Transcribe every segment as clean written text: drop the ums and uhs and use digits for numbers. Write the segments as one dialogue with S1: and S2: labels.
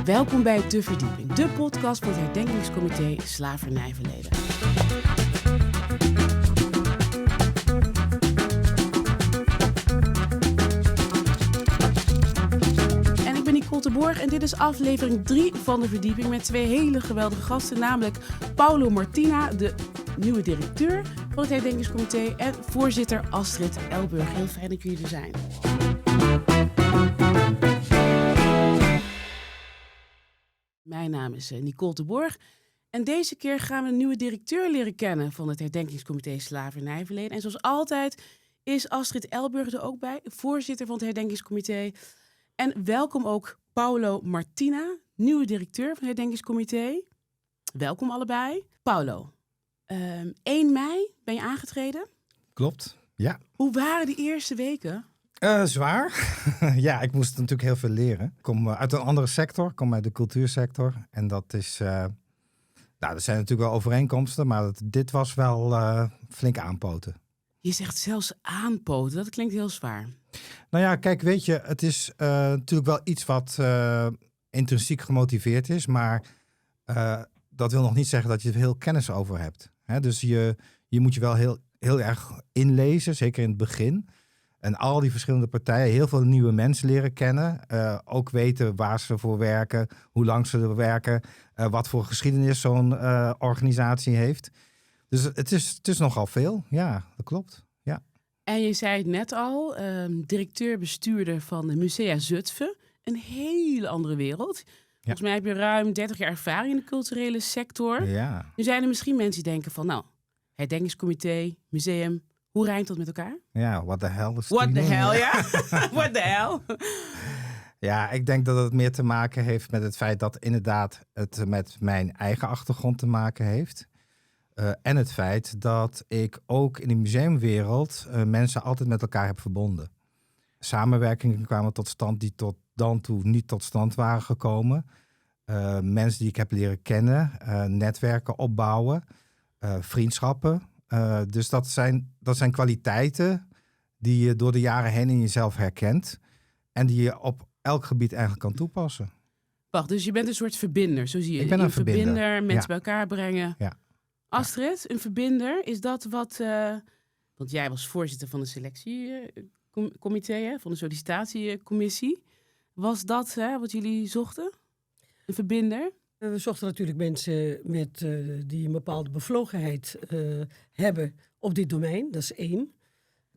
S1: Welkom bij De Verdieping, de podcast van het Herdenkingscomité Slavernijverleden. En ik ben Nicole de Borg en dit is aflevering 3 van De Verdieping met twee hele geweldige gasten, namelijk Paulo Martina, de nieuwe directeur van het Herdenkingscomité, en voorzitter Astrid Elburg. Heel fijn dat jullie er zijn. Mijn naam is Nicole de Borg en deze keer gaan we een nieuwe directeur leren kennen van het Herdenkingscomité Slavernijverleden. En zoals altijd is Astrid Elburg er ook bij, voorzitter van het Herdenkingscomité. En welkom ook Paulo Martina, nieuwe directeur van het Herdenkingscomité. Welkom allebei. Paulo, 1 mei ben je aangetreden.
S2: Klopt, ja.
S1: Hoe waren die eerste weken?
S2: Zwaar. Ja, ik moest natuurlijk heel veel leren. Ik kom uit een andere sector, ik kom uit de cultuursector. En dat is, er zijn natuurlijk wel overeenkomsten, maar dit was wel flink aanpoten.
S1: Je zegt zelfs aanpoten, dat klinkt heel zwaar.
S2: Nou ja, kijk, weet je, het is natuurlijk wel iets wat intrinsiek gemotiveerd is, maar dat wil nog niet zeggen dat je er veel kennis over hebt. Hè? Dus je moet je wel heel erg inlezen, zeker in het begin. En al die verschillende partijen, heel veel nieuwe mensen leren kennen. Ook weten waar ze voor werken, hoe lang ze er werken, wat voor geschiedenis zo'n organisatie heeft. Dus het is nogal veel, ja, dat klopt. Ja.
S1: En je zei het net al, directeur-bestuurder van de Musea Zutphen. Een hele andere wereld. Volgens mij heb je ruim 30 jaar ervaring in de culturele sector.
S2: Ja.
S1: Nu zijn er misschien mensen die denken van, herdenkingscomité, museum, hoe rijmt dat met elkaar?
S2: Ja, what the hell is
S1: What the hell, ja. What the hell.
S2: Ja, ik denk dat het meer te maken heeft met het feit dat inderdaad het met mijn eigen achtergrond te maken heeft. En het feit dat ik ook in de museumwereld mensen altijd met elkaar heb verbonden. Samenwerkingen kwamen tot stand die tot dan toe niet tot stand waren gekomen. Mensen die ik heb leren kennen, netwerken opbouwen, vriendschappen. Dus dat zijn kwaliteiten die je door de jaren heen in jezelf herkent. En die je op elk gebied eigenlijk kan toepassen.
S1: Wacht, dus je bent een soort verbinder, zo zie je.
S2: Ik ben een verbinder.
S1: Mensen bij elkaar brengen.
S2: Ja.
S1: Astrid, een verbinder, is dat wat... want jij was voorzitter van de selectiecomité, van de sollicitatiecommissie. Was dat wat jullie zochten? Een verbinder?
S3: We zochten natuurlijk mensen die een bepaalde bevlogenheid hebben op dit domein. Dat is 1.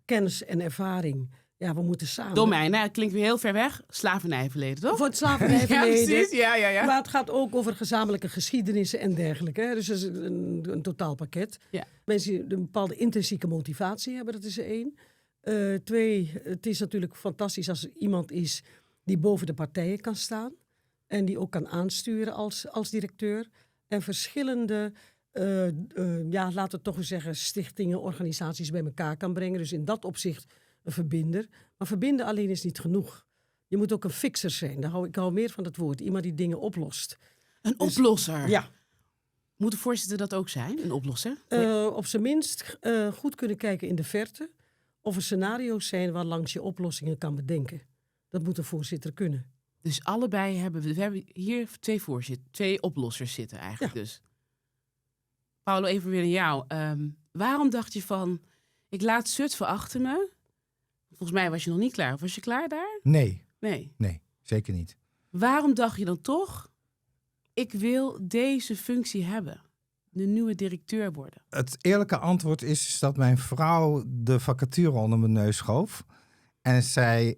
S3: Kennis en ervaring. Ja, we moeten samen...
S1: Domein, dat klinkt weer heel ver weg. Slavernijverleden, toch?
S3: Voor het slavernijverleden.
S1: Ja, precies. Ja.
S3: Maar het gaat ook over gezamenlijke geschiedenissen en dergelijke. Hè? Dus dat is een totaalpakket.
S1: Ja.
S3: Mensen die een bepaalde intrinsieke motivatie hebben, dat is 1. 2, het is natuurlijk fantastisch als er iemand is die boven de partijen kan staan. En die ook kan aansturen als directeur. En verschillende, laten we toch eens zeggen, stichtingen, organisaties bij elkaar kan brengen. Dus in dat opzicht een verbinder. Maar verbinden alleen is niet genoeg. Je moet ook een fixer zijn. Ik hou meer van dat woord. Iemand die dingen oplost.
S1: Een oplosser?
S3: Ja.
S1: Moet de voorzitter dat ook zijn, een oplosser?
S3: Op zijn minst goed kunnen kijken in de verte. Of er scenario's zijn waar langs je oplossingen kan bedenken. Dat moet de voorzitter kunnen.
S1: Dus allebei hebben we hier twee oplossers zitten eigenlijk. Ja. Dus. Paulo, even weer naar jou. Waarom dacht je van, ik laat Zutphen achter me? Volgens mij was je nog niet klaar. Of was je klaar daar?
S2: Nee, zeker niet.
S1: Waarom dacht je dan toch, ik wil deze functie hebben? De nieuwe directeur worden?
S2: Het eerlijke antwoord is dat mijn vrouw de vacature onder mijn neus schoof. En zei,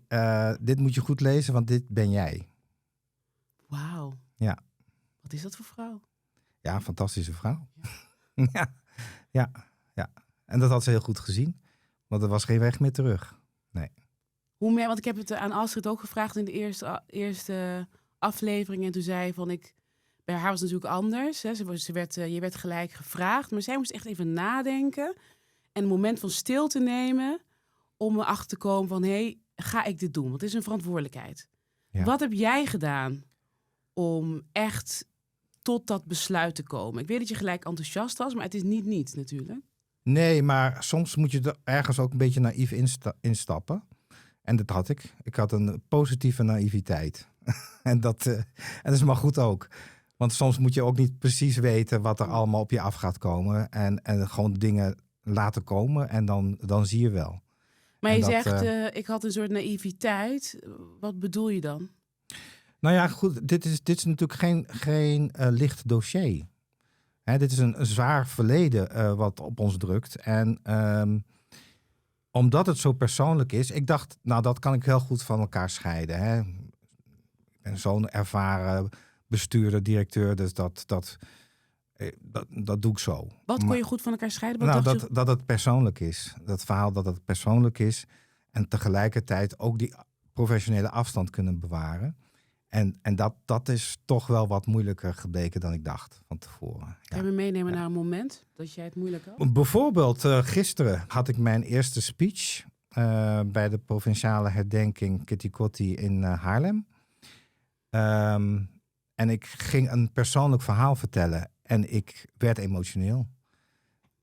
S2: dit moet je goed lezen, want dit ben jij.
S1: Wauw.
S2: Ja.
S1: Wat is dat voor vrouw?
S2: Ja, een fantastische vrouw. Ja. En dat had ze heel goed gezien. Want er was geen weg meer terug. Nee.
S1: Hoe meer? Want ik heb het aan Astrid ook gevraagd in de eerste aflevering. En toen zei van bij haar was het natuurlijk anders. Hè. Je werd gelijk gevraagd. Maar zij moest echt even nadenken. En een moment van stilte nemen. Om erachter te komen van, ga ik dit doen? Want het is een verantwoordelijkheid. Ja. Wat heb jij gedaan om echt tot dat besluit te komen? Ik weet dat je gelijk enthousiast was, maar het is niet natuurlijk.
S2: Nee, maar soms moet je er ergens ook een beetje naïef instappen. En dat had ik. Ik had een positieve naïviteit. en dat is maar goed ook. Want soms moet je ook niet precies weten wat er allemaal op je af gaat komen. En gewoon dingen laten komen en dan zie je wel.
S1: Maar
S2: En
S1: je
S2: dat,
S1: zegt, ik had een soort naïviteit. Wat bedoel je dan?
S2: Nou ja, goed, dit is natuurlijk geen licht dossier. Hè, dit is een zwaar verleden wat op ons drukt. En omdat het zo persoonlijk is, ik dacht, nou, dat kan ik heel goed van elkaar scheiden. Hè. Ik ben zo'n ervaren bestuurder, directeur, dus dat doe ik zo.
S1: Wat kon
S2: Maar-
S1: je goed van elkaar scheiden? Wat
S2: Nou,
S1: dacht je?
S2: dat het persoonlijk is. Dat verhaal dat het persoonlijk is. En tegelijkertijd ook die professionele afstand kunnen bewaren. En dat is toch wel wat moeilijker gebleken dan ik dacht van tevoren.
S1: Kan je me meenemen naar een moment dat jij het moeilijk had?
S2: Ja. Bijvoorbeeld gisteren had ik mijn eerste speech bij de provinciale herdenking Kitty Kotti in Haarlem. En ik ging een persoonlijk verhaal vertellen. En ik werd emotioneel.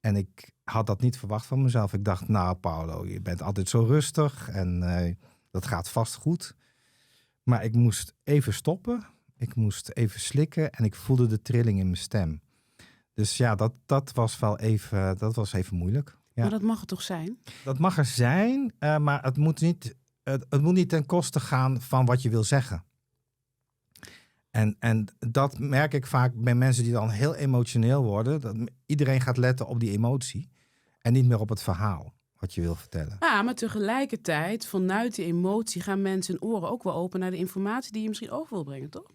S2: En ik had dat niet verwacht van mezelf. Ik dacht, nou Paolo, je bent altijd zo rustig en dat gaat vast goed. Maar ik moest even stoppen. Ik moest even slikken en ik voelde de trilling in mijn stem. Dus ja, dat was wel even moeilijk. Ja.
S1: Maar dat mag het toch zijn?
S2: Dat mag er zijn, maar het moet niet ten koste gaan van wat je wil zeggen. En dat merk ik vaak bij mensen die dan heel emotioneel worden. Dat iedereen gaat letten op die emotie en niet meer op het verhaal wat je wil vertellen.
S1: Ja, maar tegelijkertijd, vanuit de emotie gaan mensen hun oren ook wel open naar de informatie die je misschien over wil brengen, toch?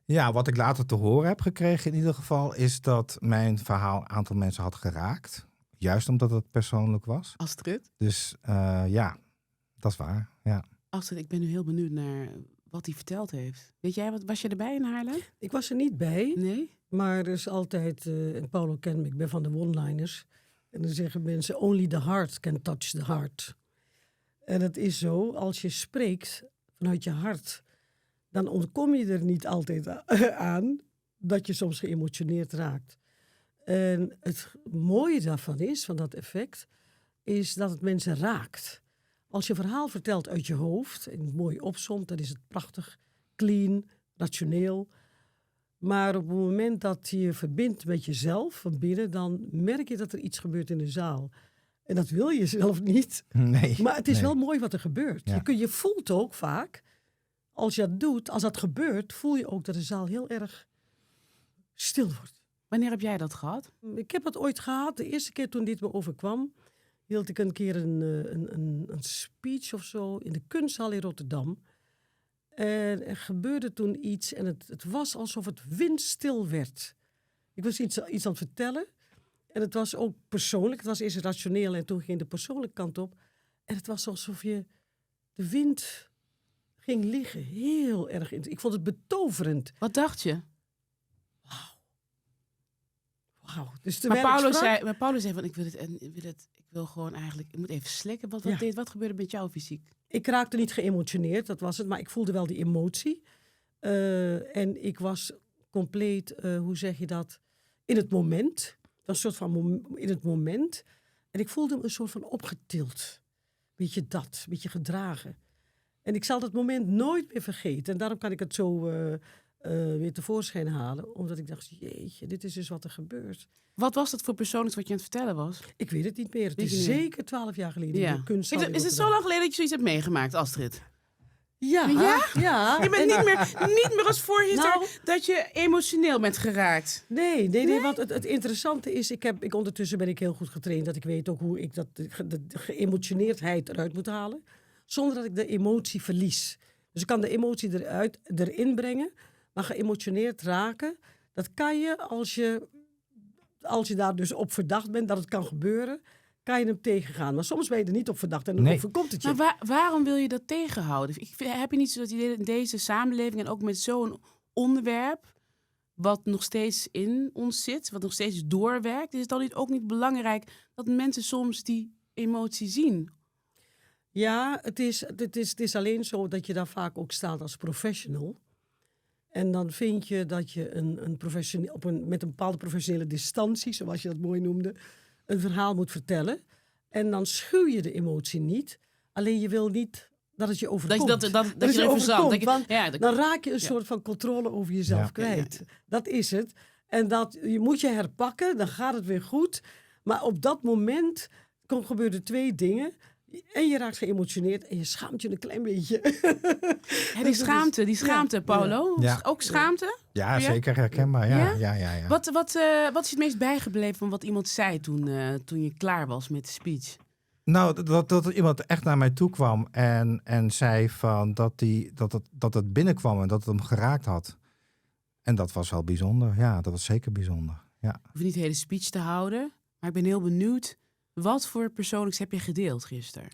S2: Ja, wat ik later te horen heb gekregen in ieder geval is dat mijn verhaal een aantal mensen had geraakt. Juist omdat het persoonlijk was.
S1: Astrid?
S2: Dus ja, dat is waar. Ja.
S1: Astrid, ik ben nu heel benieuwd naar wat hij verteld heeft. Weet jij, was je erbij in Haarlem?
S3: Ik was er niet bij,
S1: Nee?
S3: maar er is altijd, en Paulo kent me, ik ben van de one-liners. En dan zeggen mensen, only the heart can touch the heart. En het is zo, als je spreekt vanuit je hart, dan ontkom je er niet altijd aan dat je soms geëmotioneerd raakt. En het mooie daarvan is, van dat effect, is dat het mensen raakt. Als je een verhaal vertelt uit je hoofd en het mooi opsomt, dan is het prachtig, clean, rationeel. Maar op het moment dat je je verbindt met jezelf van binnen, dan merk je dat er iets gebeurt in de zaal. En dat wil je zelf niet.
S2: Nee.
S3: Maar het is
S2: nee.
S3: wel mooi wat er gebeurt.
S2: Ja.
S3: Je voelt ook vaak, als je dat doet, als dat gebeurt, voel je ook dat de zaal heel erg stil wordt.
S1: Wanneer heb jij dat gehad?
S3: Ik heb het ooit gehad. De eerste keer toen dit me overkwam, hield ik een keer een speech of zo in de kunsthal in Rotterdam. En er gebeurde toen iets en het was alsof het windstil werd. Ik was iets aan het vertellen en het was ook persoonlijk. Het was eerst rationeel en toen ging de persoonlijke kant op. En het was alsof de wind ging liggen. Heel erg. Ik vond het betoverend.
S1: Wat dacht je?
S3: Wauw. Dus
S1: Maar
S3: terwijl ik sprak,
S1: Paulo zei van, ik wil gewoon eigenlijk, ik moet even slikken. Wat gebeurde met jou fysiek?
S3: ik raakte niet geëmotioneerd, dat was het. Maar ik voelde wel die emotie. En ik was compleet, hoe zeg je dat, in het moment. Dat was een soort van in het moment. En ik voelde me een soort van opgetild. Beetje gedragen. En ik zal dat moment nooit meer vergeten. En daarom kan ik het zo weer tevoorschijn halen. Omdat ik dacht, jeetje, dit is dus wat er gebeurt.
S1: Wat was dat voor persoonlijks wat je aan het vertellen was?
S3: Ik weet het niet meer. Het
S1: Weet
S3: is
S1: je niet meer?
S3: zeker 12 jaar geleden. In de kunsthal in
S1: Is het zo
S3: Rotterdam.
S1: lang geleden dat je zoiets hebt meegemaakt, Astrid?
S3: Ja, ja.
S1: Je bent niet meer als voorzitter
S3: Nou-
S1: dat je emotioneel bent geraakt.
S3: Nee, want het interessante is, ondertussen ben ik heel goed getraind, dat ik weet ook hoe ik de geëmotioneerdheid eruit moet halen, zonder dat ik de emotie verlies. Dus ik kan de emotie erin brengen, maar geëmotioneerd raken, dat kan je als je daar dus op verdacht bent dat het kan gebeuren, kan je hem tegengaan. Maar soms ben je er niet op verdacht en dan
S2: Nee.
S3: overkomt het je.
S1: Maar waarom wil je dat tegenhouden? Heb je niet zo dat idee in deze samenleving en ook met zo'n onderwerp, wat nog steeds in ons zit, wat nog steeds doorwerkt, is het dan ook niet belangrijk dat mensen soms die emotie zien?
S3: Ja, het is alleen zo dat je daar vaak ook staat als professional. En dan vind je dat je met een bepaalde professionele distantie, zoals je dat mooi noemde, een verhaal moet vertellen. En dan schuw je de emotie niet. Alleen je wil niet dat het je overkomt.
S1: Dat je
S3: het
S1: er even zat.
S3: overkomt, want
S1: dat-
S3: dan raak je een
S1: Ja.
S3: soort van controle over jezelf
S2: Ja.
S3: kwijt. Dat is het. En je moet je herpakken, dan gaat het weer goed. Maar op dat moment gebeuren 2 dingen. En je raakt geëmotioneerd en je schaamt je een klein beetje.
S1: Ja, die schaamte, Paulo.
S2: Ja.
S1: Ook schaamte?
S2: Ja,
S1: Ja?
S2: zeker herkenbaar. Ja,
S1: Ja?
S2: ja, ja, ja.
S1: Wat is het meest bijgebleven van wat iemand zei toen je klaar was met de speech?
S2: Nou, dat er iemand echt naar mij toe kwam en zei van dat het binnenkwam en dat het hem geraakt had. En dat was wel bijzonder. Ja, dat was zeker bijzonder. Ja.
S1: Ik hoef niet de hele speech te houden, maar ik ben heel benieuwd. Wat voor persoonlijks heb je gedeeld gisteren?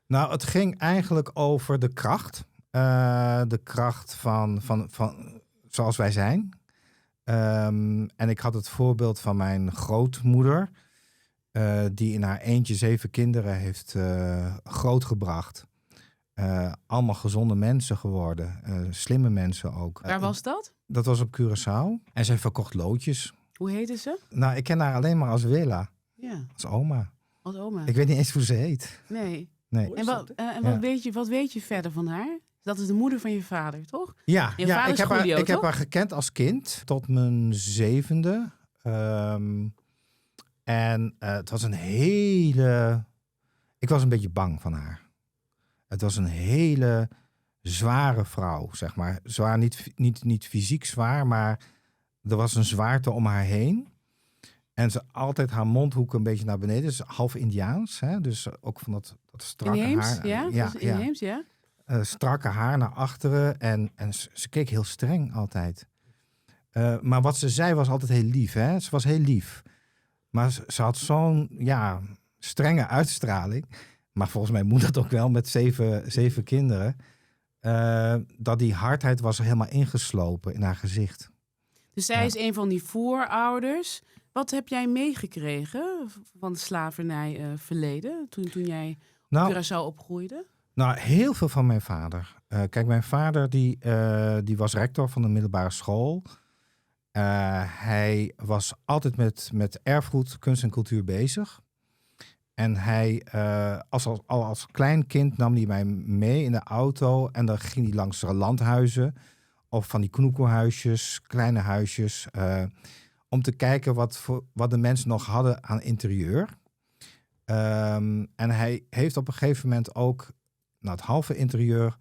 S2: Nou, het ging eigenlijk over de kracht. De kracht van zoals wij zijn. En ik had het voorbeeld van mijn grootmoeder, die in haar eentje 7 kinderen heeft grootgebracht. Allemaal gezonde mensen geworden. Slimme mensen ook.
S1: Waar was dat?
S2: Dat was op Curaçao. En zij verkocht loodjes.
S1: Hoe heette ze?
S2: Nou, ik ken haar alleen maar als Willa.
S1: Ja,
S2: Als oma.
S1: als oma.
S2: Ik weet niet eens hoe ze heet.
S1: Nee.
S2: Nee.
S3: Hoe
S1: En,
S3: is
S1: wat,
S3: dat,
S1: wat weet je verder van haar? Dat is de moeder van je vader, toch?
S2: Ja,
S1: Je
S2: ja
S1: vader
S2: ik,
S1: is
S2: heb haar,
S1: Julio,
S2: ik heb
S1: toch?
S2: haar gekend als kind tot mijn 7e. En het was een hele... Ik was een beetje bang van haar. Het was een hele zware vrouw, zeg maar. Zwaar, niet fysiek zwaar, maar er was een zwaarte om haar heen. En ze altijd haar mondhoek een beetje naar beneden. Dus half Indiaans, hè? Dus ook van dat strakke
S1: Inheems,
S2: haar.
S1: ja?
S2: Ja,
S1: Dat is inheems, ja?
S2: strakke haar naar achteren. En ze keek heel streng altijd. Maar wat ze zei was altijd heel lief. Hè? Ze was heel lief. Maar ze had zo'n strenge uitstraling. Maar volgens mij moet dat ook wel met 7 kinderen. Dat die hardheid was er helemaal ingeslopen in haar gezicht.
S1: Dus zij
S2: Ja.
S1: is een van die voorouders. Wat heb jij meegekregen van het slavernijverleden toen jij
S2: Nou,
S1: Curaçao opgroeide?
S2: Nou, heel veel van mijn vader. Kijk, mijn vader die was rector van de middelbare school. Hij was altijd met erfgoed, kunst en cultuur bezig. En hij, als klein kind nam hij mij mee in de auto. En dan ging hij langs de landhuizen. Of van die knoekelhuisjes, kleine huisjes. Om te kijken wat de mensen nog hadden aan interieur. En hij heeft op een gegeven moment ook het halve interieur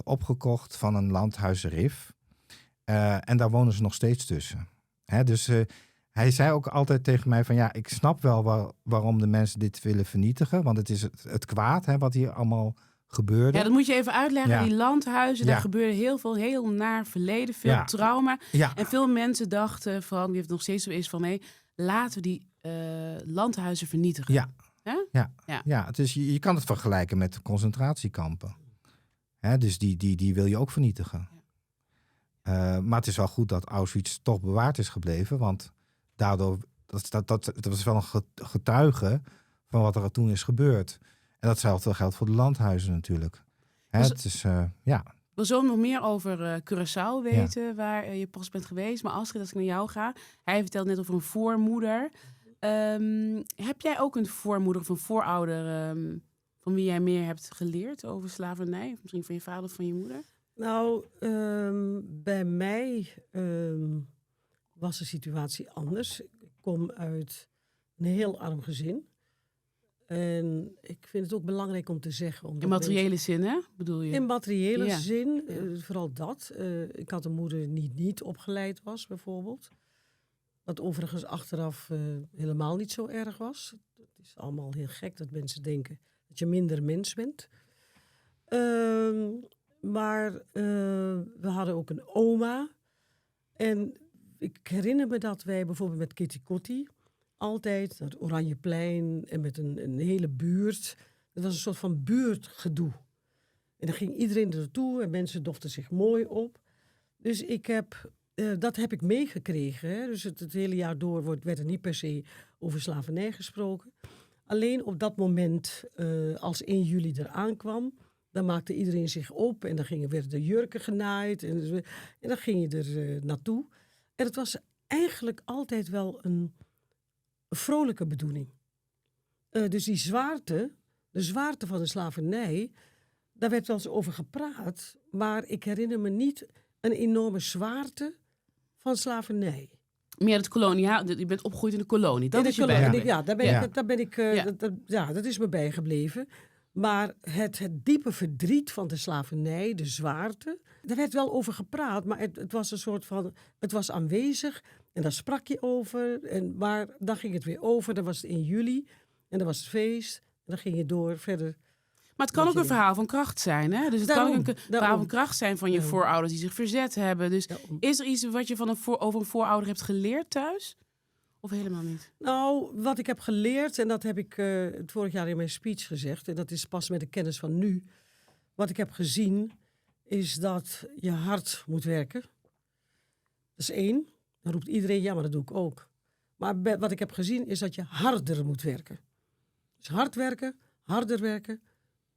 S2: opgekocht van een landhuizenrif. En daar wonen ze nog steeds tussen. Dus hij zei ook altijd tegen mij van ik snap wel waarom de mensen dit willen vernietigen. Want het is het kwaad wat hier allemaal gebeurde.
S1: Ja, dat moet je even uitleggen.
S2: Ja.
S1: Die landhuizen, daar
S2: Ja.
S1: gebeurde heel veel, heel naar verleden, veel
S2: Ja.
S1: trauma.
S2: Ja,
S1: En veel mensen dachten, vooral wie het nog steeds zo is, van nee, laten we die landhuizen vernietigen.
S2: Ja.
S1: Hè?
S2: ja, het is, je kan het vergelijken met concentratiekampen. Dus die wil je ook vernietigen. Maar het is wel goed dat Auschwitz toch bewaard is gebleven. Want daardoor, dat was wel een getuige van wat er toen is gebeurd. En datzelfde geldt voor de landhuizen natuurlijk.
S1: Dus-
S2: Het is,
S1: Ik wil zo nog meer over Curaçao weten, waar je pas bent geweest. Maar Astrid, als ik naar jou ga, hij vertelt net over een voormoeder. Heb jij ook een voormoeder of een voorouder van wie jij meer hebt geleerd over slavernij? Of misschien van je vader of van je moeder?
S3: Nou, bij mij was de situatie anders. Ik kom uit een heel arm gezin. En ik vind het ook belangrijk om te zeggen.
S1: In materiële zin, hè? Bedoel je?
S3: In materiële
S1: Ja.
S3: zin,
S1: Ja.
S3: vooral dat. Ik had een moeder die niet opgeleid was, bijvoorbeeld. Wat overigens achteraf helemaal niet zo erg was. Het is allemaal heel gek dat mensen denken dat je minder mens bent. Maar we hadden ook een oma. En ik herinner me dat wij bijvoorbeeld met Kitty Kotti altijd naar het Oranjeplein en met een hele buurt. Het was een soort van buurtgedoe. En dan ging iedereen er naartoe en mensen doften zich mooi op. Dus dat heb ik meegekregen. Hè? Dus het hele jaar door werd er niet per se over slavernij gesproken. Alleen op dat moment, als 1 juli eraan kwam, dan maakte iedereen zich op en dan werden de jurken genaaid en dan ging je er naartoe. En het was eigenlijk altijd wel een vrolijke bedoeling. Dus die zwaarte De zwaarte van de slavernij, daar werd wel eens over gepraat, maar ik herinner me niet een enorme zwaarte van slavernij.
S1: Meer het koloniaal. Je bent opgegroeid in de kolonie. Dat
S3: In de
S1: is je
S3: kolonie,
S1: bijgebleven.
S3: ja, daar ben ik, dat is me bijgebleven. Maar het diepe verdriet van de slavernij, de zwaarte, daar werd wel over gepraat, maar het was een soort van, het was aanwezig en daar sprak je over. Maar dan ging het weer over, dan was het in juli en dan was het feest en dan ging je door verder.
S1: Maar het kan ook een verhaal van kracht zijn. Hè? Dus het kan ook een verhaal van kracht zijn van je voorouders die zich verzet hebben. Dus is er iets wat je over een voorouder hebt geleerd thuis? Of helemaal niet?
S3: Nou, wat ik heb geleerd, en dat heb ik het vorig jaar in mijn speech gezegd, en dat is pas met de kennis van nu. Wat ik heb gezien, is dat je hard moet werken. Dat is 1. Dan roept iedereen, ja, maar dat doe ik ook. Maar wat ik heb gezien, is dat je harder moet werken. Dus hard werken, harder werken,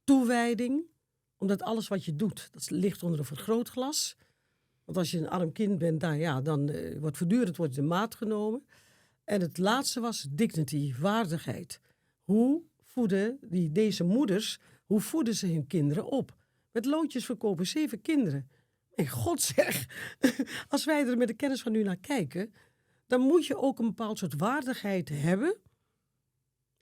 S3: toewijding. Omdat alles wat je doet, dat ligt onder een vergrootglas. Want als je een arm kind bent, dan wordt voortdurend de maat genomen. En het laatste was dignity, waardigheid. Hoe voeden deze moeders, hoe voeden ze hun kinderen op? Met loodjes verkopen, 7 kinderen. En God zeg, als wij er met de kennis van nu naar kijken, dan moet je ook een bepaald soort waardigheid hebben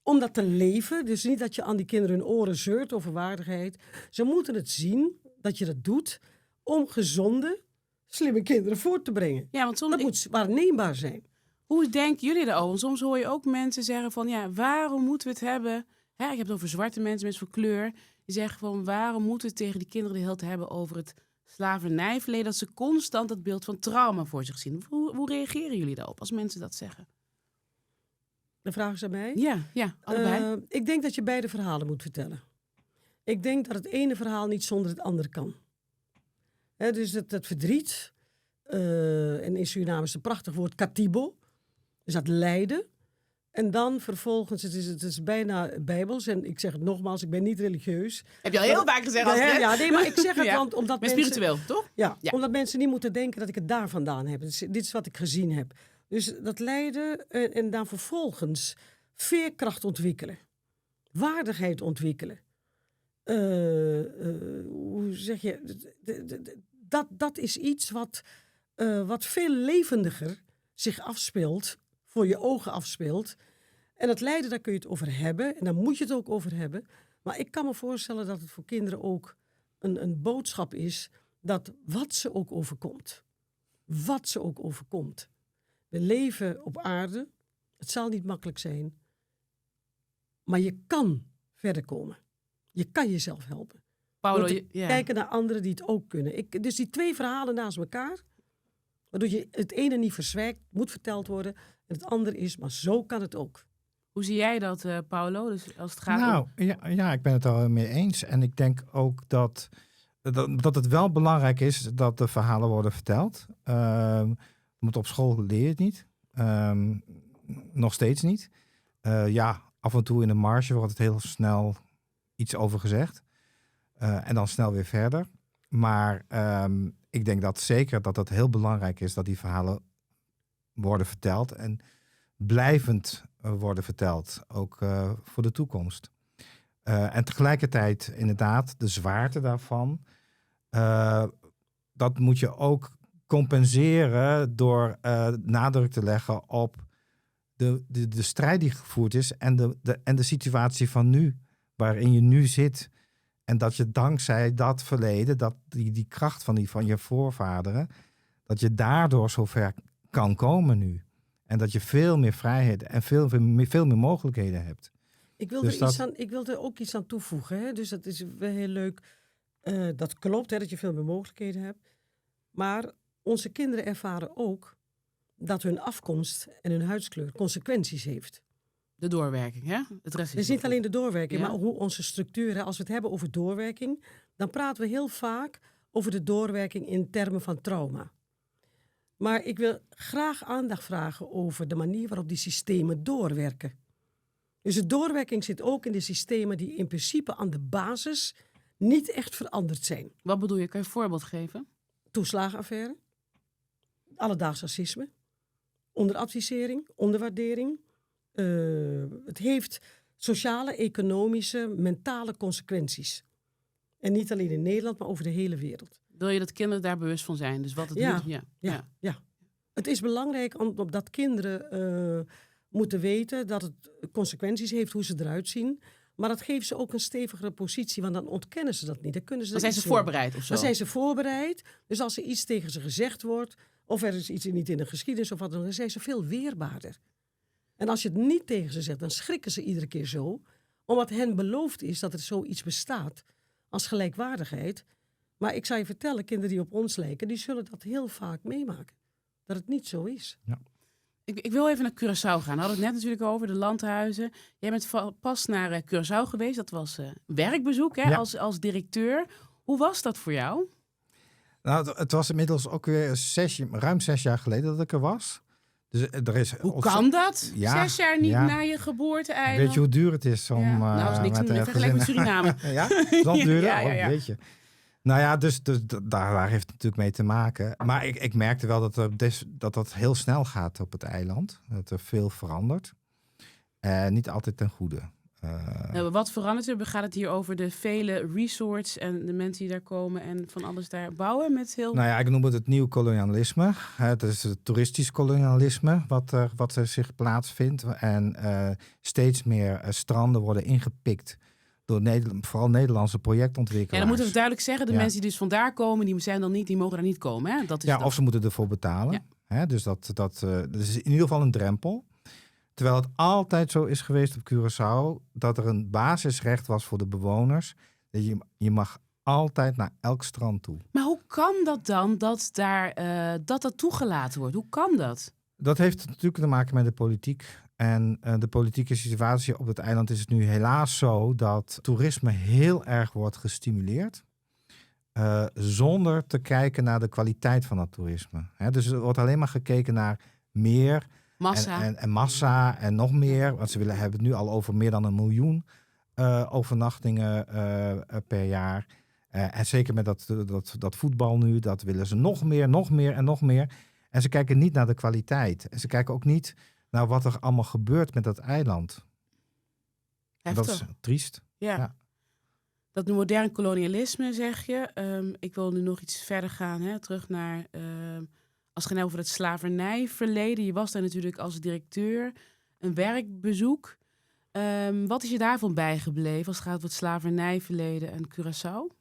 S3: om dat te leven. Dus niet dat je aan die kinderen hun oren zeurt over waardigheid. Ze moeten het zien dat je dat doet om gezonde, slimme kinderen voort te brengen.
S1: Ja, want
S3: dat moet waarneembaar zijn.
S1: Hoe denken jullie daarover? Want soms hoor je ook mensen zeggen van, ja, waarom moeten we het hebben? Hè, ik heb het over zwarte mensen van kleur. Die zeggen van, waarom moeten we tegen die kinderen de hele tijd hebben over het slavernijverleden? Dat ze constant dat beeld van trauma voor zich zien. Hoe reageren jullie daarop als mensen dat zeggen?
S3: De vraag is aan mij?
S1: Ja, allebei.
S3: Ik denk dat je beide verhalen moet vertellen. Ik denk dat het ene verhaal niet zonder het andere kan. Dus het verdriet, en in Suriname is het een prachtig woord, katibo. Dus dat lijden. En dan vervolgens, het is bijna bijbels. En ik zeg het nogmaals, ik ben niet religieus.
S1: Heb je al heel vaak gezegd.
S3: Nee, maar ik zeg het want omdat
S1: maar
S3: mensen...
S1: spiritueel, toch?
S3: Ja, omdat mensen niet moeten denken dat ik het daar vandaan heb. Dit is wat ik gezien heb. Dus dat lijden en dan vervolgens veerkracht ontwikkelen. Waardigheid ontwikkelen. Hoe zeg je? Dat is iets wat veel levendiger zich afspeelt, voor je ogen afspeelt. En het lijden, daar kun je het over hebben. En daar moet je het ook over hebben. Maar ik kan me voorstellen dat het voor kinderen ook een boodschap is dat wat ze ook overkomt. Wat ze ook overkomt. We leven op aarde. Het zal niet makkelijk zijn. Maar je kan verder komen. Je kan jezelf helpen.
S1: Paulo,
S3: kijken naar anderen die het ook kunnen. Dus die 2 verhalen naast elkaar, waardoor je het ene niet verzwijgt, moet verteld worden. En het andere is, maar zo kan het ook.
S1: Hoe zie jij dat, Paulo? Dus als het gaat om...
S2: Ja, ik ben het er mee eens. En ik denk ook dat het wel belangrijk is dat de verhalen worden verteld. Want op school leer je het niet. Nog steeds niet. Af en toe in de marge wordt het heel snel iets over gezegd. En dan snel weer verder. Maar ik denk dat zeker dat het heel belangrijk is dat die verhalen worden verteld. En blijvend worden verteld. Ook voor de toekomst. En tegelijkertijd inderdaad de zwaarte daarvan. Dat moet je ook compenseren door nadruk te leggen op de strijd die gevoerd is. En de situatie van nu. Waarin je nu zit. En dat je dankzij dat verleden, dat die kracht van je voorvaderen, dat je daardoor zover kan komen nu. En dat je veel meer vrijheid en veel meer mogelijkheden hebt.
S3: Ik wil er ook iets aan toevoegen. Hè? Dus dat is wel heel leuk. Dat klopt, hè, dat je veel meer mogelijkheden hebt. Maar onze kinderen ervaren ook dat hun afkomst en hun huidskleur consequenties heeft.
S1: De doorwerking, hè? Het rest
S3: is niet alleen de doorwerking, maar hoe onze structuren. Als we het hebben over doorwerking, dan praten we heel vaak over de doorwerking in termen van trauma. Maar ik wil graag aandacht vragen over de manier waarop die systemen doorwerken. Dus de doorwerking zit ook in de systemen die in principe aan de basis niet echt veranderd zijn.
S1: Wat bedoel je? Kan je een voorbeeld geven?
S3: Toeslagenaffaire, alledaags racisme, onderadvisering, onderwaardering. Het heeft sociale, economische, mentale consequenties. En niet alleen in Nederland, maar over de hele wereld.
S1: Wil je dat kinderen daar bewust van zijn? Dus wat het
S3: Ja,
S1: doet?
S3: Ja. Het is belangrijk omdat kinderen moeten weten dat het consequenties heeft hoe ze eruit zien. Maar dat geeft ze ook een stevigere positie, want dan ontkennen ze dat niet. Dan kunnen ze
S1: Dan zijn ze voorbereid of zo?
S3: Dan zijn ze voorbereid. Dus als er iets tegen ze gezegd wordt, of er is iets niet in de geschiedenis of wat dan ook, dan zijn ze veel weerbaarder. En als je het niet tegen ze zegt, dan schrikken ze iedere keer zo. Omdat hen beloofd is dat er zoiets bestaat als gelijkwaardigheid. Maar ik zou je vertellen, kinderen die op ons lijken, die zullen dat heel vaak meemaken. Dat het niet zo is.
S2: Ja.
S1: Ik wil even naar Curaçao gaan. We hadden het net natuurlijk over de landhuizen. Jij bent pas naar Curaçao geweest. Dat was werkbezoek hè,
S2: Ja.
S1: als directeur. Hoe was dat voor jou?
S2: Nou, het was inmiddels ook weer ruim 6 jaar geleden dat ik er was. Dus er is
S1: Hoe kan dat?
S2: Ja,
S1: 6 jaar niet
S2: ja.
S1: na je geboorte-eiland?
S2: Weet je hoe duur het is om...
S1: Ja. Nou, is niks
S2: met
S1: in
S2: een
S1: vergelijking met
S2: gezin-
S1: Suriname.
S2: Ja, is dat duurder?
S1: Ja, ja, ja.
S2: Oh, weet je. Nou ja, dus daar heeft het natuurlijk mee te maken. Maar ik merkte wel dat heel snel gaat op het eiland. Dat er veel verandert. Niet altijd ten goede.
S1: Wat verandert er? Gaat het hier over de vele resorts en de mensen die daar komen en van alles daar bouwen met heel...
S2: Nou ja, ik noem het nieuw kolonialisme. Het is het toeristisch kolonialisme wat er zich plaatsvindt. En steeds meer stranden worden ingepikt door vooral Nederlandse projectontwikkelaars.
S1: Ja, dan moeten we duidelijk zeggen, de
S2: Ja.
S1: mensen die dus vandaar komen, die mogen daar niet komen. Hè? Dat is
S2: Ja,
S1: dat.
S2: of ze moeten ervoor betalen.
S1: Ja.
S2: Hè, dus dat is in ieder geval een drempel. Terwijl het altijd zo is geweest op Curaçao dat er een basisrecht was voor de bewoners. Dat je mag altijd naar elk strand toe.
S1: Maar hoe kan dat dan, dat toegelaten wordt? Hoe kan dat?
S2: Dat heeft natuurlijk te maken met de politiek. En de politieke situatie op het eiland is het nu helaas zo dat toerisme heel erg wordt gestimuleerd. Zonder te kijken naar de kwaliteit van dat toerisme. Hè, dus er wordt alleen maar gekeken naar meer
S1: Massa.
S2: en massa en nog meer. Want ze hebben het nu al over meer dan 1 miljoen overnachtingen per jaar. En zeker met dat voetbal nu, dat willen ze nog meer. En ze kijken niet naar de kwaliteit. En ze kijken ook niet naar wat er allemaal gebeurt met dat eiland. En dat
S1: Heftig.
S2: is triest.
S1: Ja.
S2: Ja.
S1: Dat modern kolonialisme, zeg je. Ik wil nu nog iets verder gaan, hè, terug naar... als het gaat over het slavernijverleden. Je was daar natuurlijk als directeur, een werkbezoek. Wat is je daarvan bijgebleven als het gaat over het slavernijverleden en Curaçao?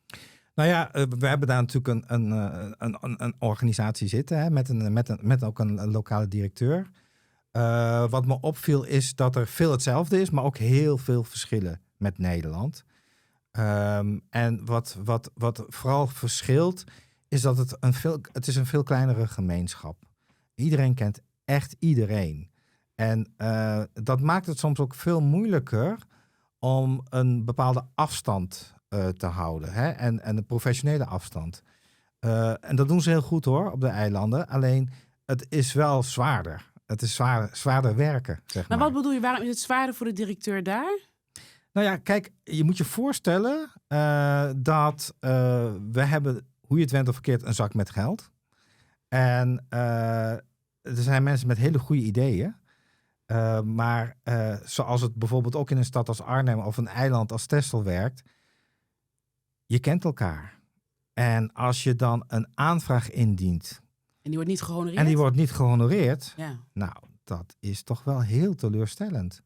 S2: Nou ja, we hebben daar natuurlijk een organisatie zitten, hè, met ook een lokale directeur. Wat me opviel is dat er veel hetzelfde is, maar ook heel veel verschillen met Nederland. En wat vooral verschilt, is dat het is een veel kleinere gemeenschap. Iedereen kent echt iedereen. En dat maakt het soms ook veel moeilijker om een bepaalde afstand te houden. Hè? En een professionele afstand. En dat doen ze heel goed hoor, op de eilanden. Alleen, het is wel zwaarder. Het is zwaarder werken, zeg maar.
S1: Maar wat bedoel je, waarom is het zwaarder voor de directeur daar?
S2: Nou ja, kijk, je moet je voorstellen dat we hebben, hoe je het went of verkeerd, een zak met geld. En er zijn mensen met hele goede ideeën. Maar zoals het bijvoorbeeld ook in een stad als Arnhem of een eiland als Texel werkt, je kent elkaar. En als je dan een aanvraag indient
S1: En die wordt niet gehonoreerd?
S2: en die wordt niet gehonoreerd,
S1: Ja.
S2: nou, dat is toch wel heel teleurstellend.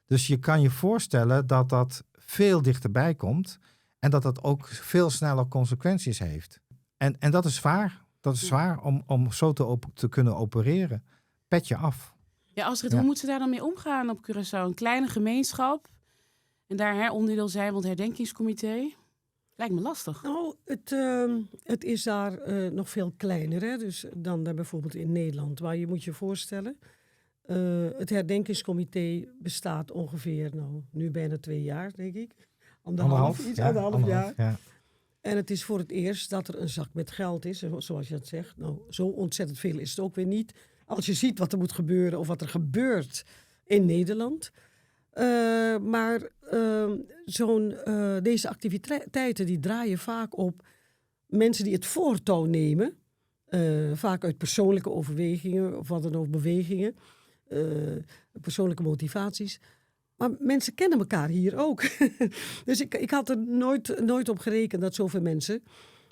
S2: Dus je kan je voorstellen dat dat veel dichterbij komt en dat dat ook veel sneller consequenties heeft. En dat is zwaar. Dat is zwaar om zo te kunnen opereren. Pet je af.
S1: Ja, Astrid,
S2: Ja.
S1: hoe moeten ze daar dan mee omgaan op Curaçao? Een kleine gemeenschap en daar onderdeel zijn van het herdenkingscomité? Lijkt me lastig.
S3: Nou, het is daar nog veel kleiner hè? Dus dan bijvoorbeeld in Nederland. Waar je moet je voorstellen, het herdenkingscomité bestaat ongeveer, nu bijna 2 jaar, denk ik. Anderhalf jaar.
S2: Ja.
S3: En het is voor het eerst dat er een zak met geld is, zoals je dat zegt. Nou, zo ontzettend veel is het ook weer niet. Als je ziet wat er moet gebeuren of wat er gebeurt in Nederland. Maar deze activiteiten die draaien vaak op mensen die het voortouw nemen. Vaak uit persoonlijke overwegingen of wat dan ook, bewegingen. Persoonlijke motivaties. Maar mensen kennen elkaar hier ook. Dus ik had er nooit op gerekend dat zoveel mensen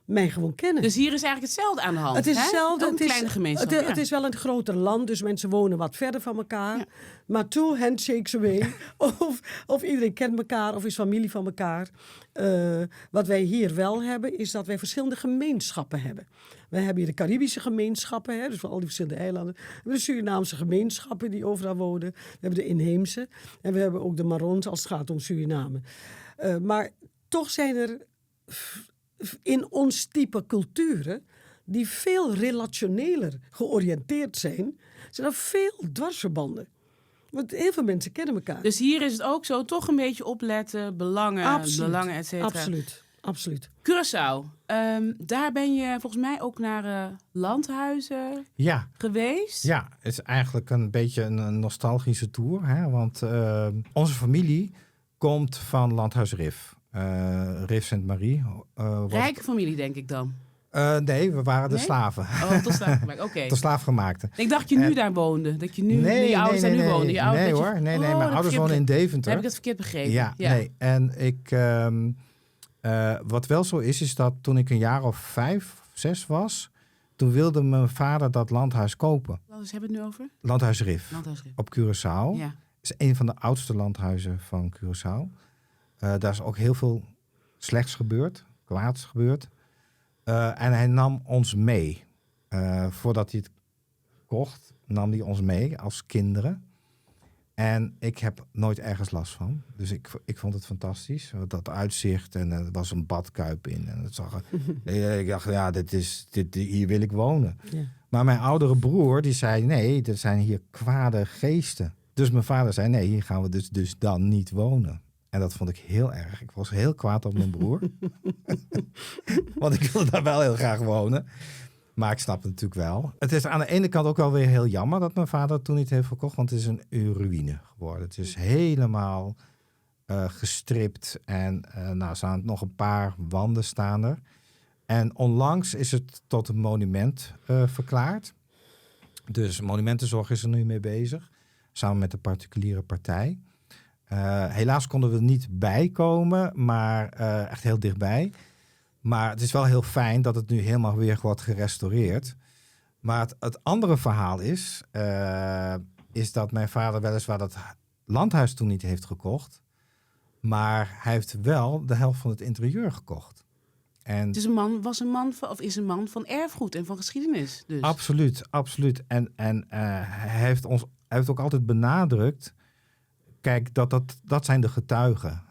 S3: mij gewoon kennen.
S1: Dus hier is eigenlijk hetzelfde aan de hand.
S3: Het is
S1: hè?
S3: hetzelfde.
S1: Ook een kleine gemeenschap.
S3: Het is wel een groter land, dus mensen wonen wat verder van elkaar.
S1: Ja.
S3: Maar two handshakes away. of iedereen kent elkaar of is familie van elkaar. Wat wij hier wel hebben, is dat wij verschillende gemeenschappen hebben. Wij hebben hier de Caribische gemeenschappen, hè, dus van al die verschillende eilanden. We hebben de Surinaamse gemeenschappen die overal wonen. We hebben de inheemse. En we hebben ook de Marons als het gaat om Suriname. Maar toch zijn er in ons type culturen, die veel relationeler georiënteerd zijn er veel dwarsverbanden. Want heel veel mensen kennen elkaar.
S1: Dus hier is het ook zo, toch een beetje opletten, belangen, et cetera.
S3: Absoluut.
S1: Curaçao, daar ben je volgens mij ook naar landhuizen geweest.
S2: Ja, het is eigenlijk een beetje een nostalgische tour. Hè? Want onze familie komt van Landhuis Rif. Rif Sainte-Marie.
S1: Rijke familie, denk ik dan.
S2: Nee, we waren de slaven.
S1: Oh, tot slaafgemaakt, oké.
S2: De slaafgemaakte.
S1: Ik dacht dat je nu daar woonde. Dat je nu, je ouders daar nu woonden. Je ouders,
S2: nee hoor, nee. Mijn ouders wonen in Deventer.
S1: Heb ik het verkeerd begrepen?
S2: Ja. Nee. En ik, wat wel zo is dat toen ik een jaar of 5, 6 was, toen wilde mijn vader dat landhuis kopen.
S1: Dus hebben we het nu over?
S2: Landhuis Rif. Op Curaçao.
S1: Ja.
S2: Het is een van de oudste landhuizen van Curaçao. Daar is ook heel veel slechts gebeurd, kwaads gebeurd. En hij nam ons mee. Voordat hij het kocht, nam hij ons mee als kinderen. En ik heb nooit ergens last van. Dus ik vond het fantastisch. Dat uitzicht en er was een badkuip in. En het zag ik dacht, ja, hier wil ik wonen. Ja. Maar mijn oudere broer, die zei, nee, er zijn hier kwade geesten. Dus mijn vader zei, nee, hier gaan we dus dan niet wonen. En dat vond ik heel erg. Ik was heel kwaad op mijn broer. Want ik wilde daar wel heel graag wonen. Maar ik snap het natuurlijk wel. Het is aan de ene kant ook wel weer heel jammer dat mijn vader toen niet heeft verkocht. Want het is een ruïne geworden. Het is helemaal gestript. En er staan nog een paar wanden staan er. En onlangs is het tot een monument verklaard. Dus Monumentenzorg is er nu mee bezig. Samen met de particuliere partij. Helaas konden we er niet bij komen, maar echt heel dichtbij. Maar het is wel heel fijn dat het nu helemaal weer wordt gerestaureerd. Maar het andere verhaal is dat mijn vader weliswaar dat landhuis toen niet heeft gekocht. Maar hij heeft wel de helft van het interieur gekocht. En
S1: het is een man van erfgoed en van geschiedenis. Dus.
S2: Absoluut. En hij heeft ook altijd benadrukt, kijk, dat zijn de getuigen.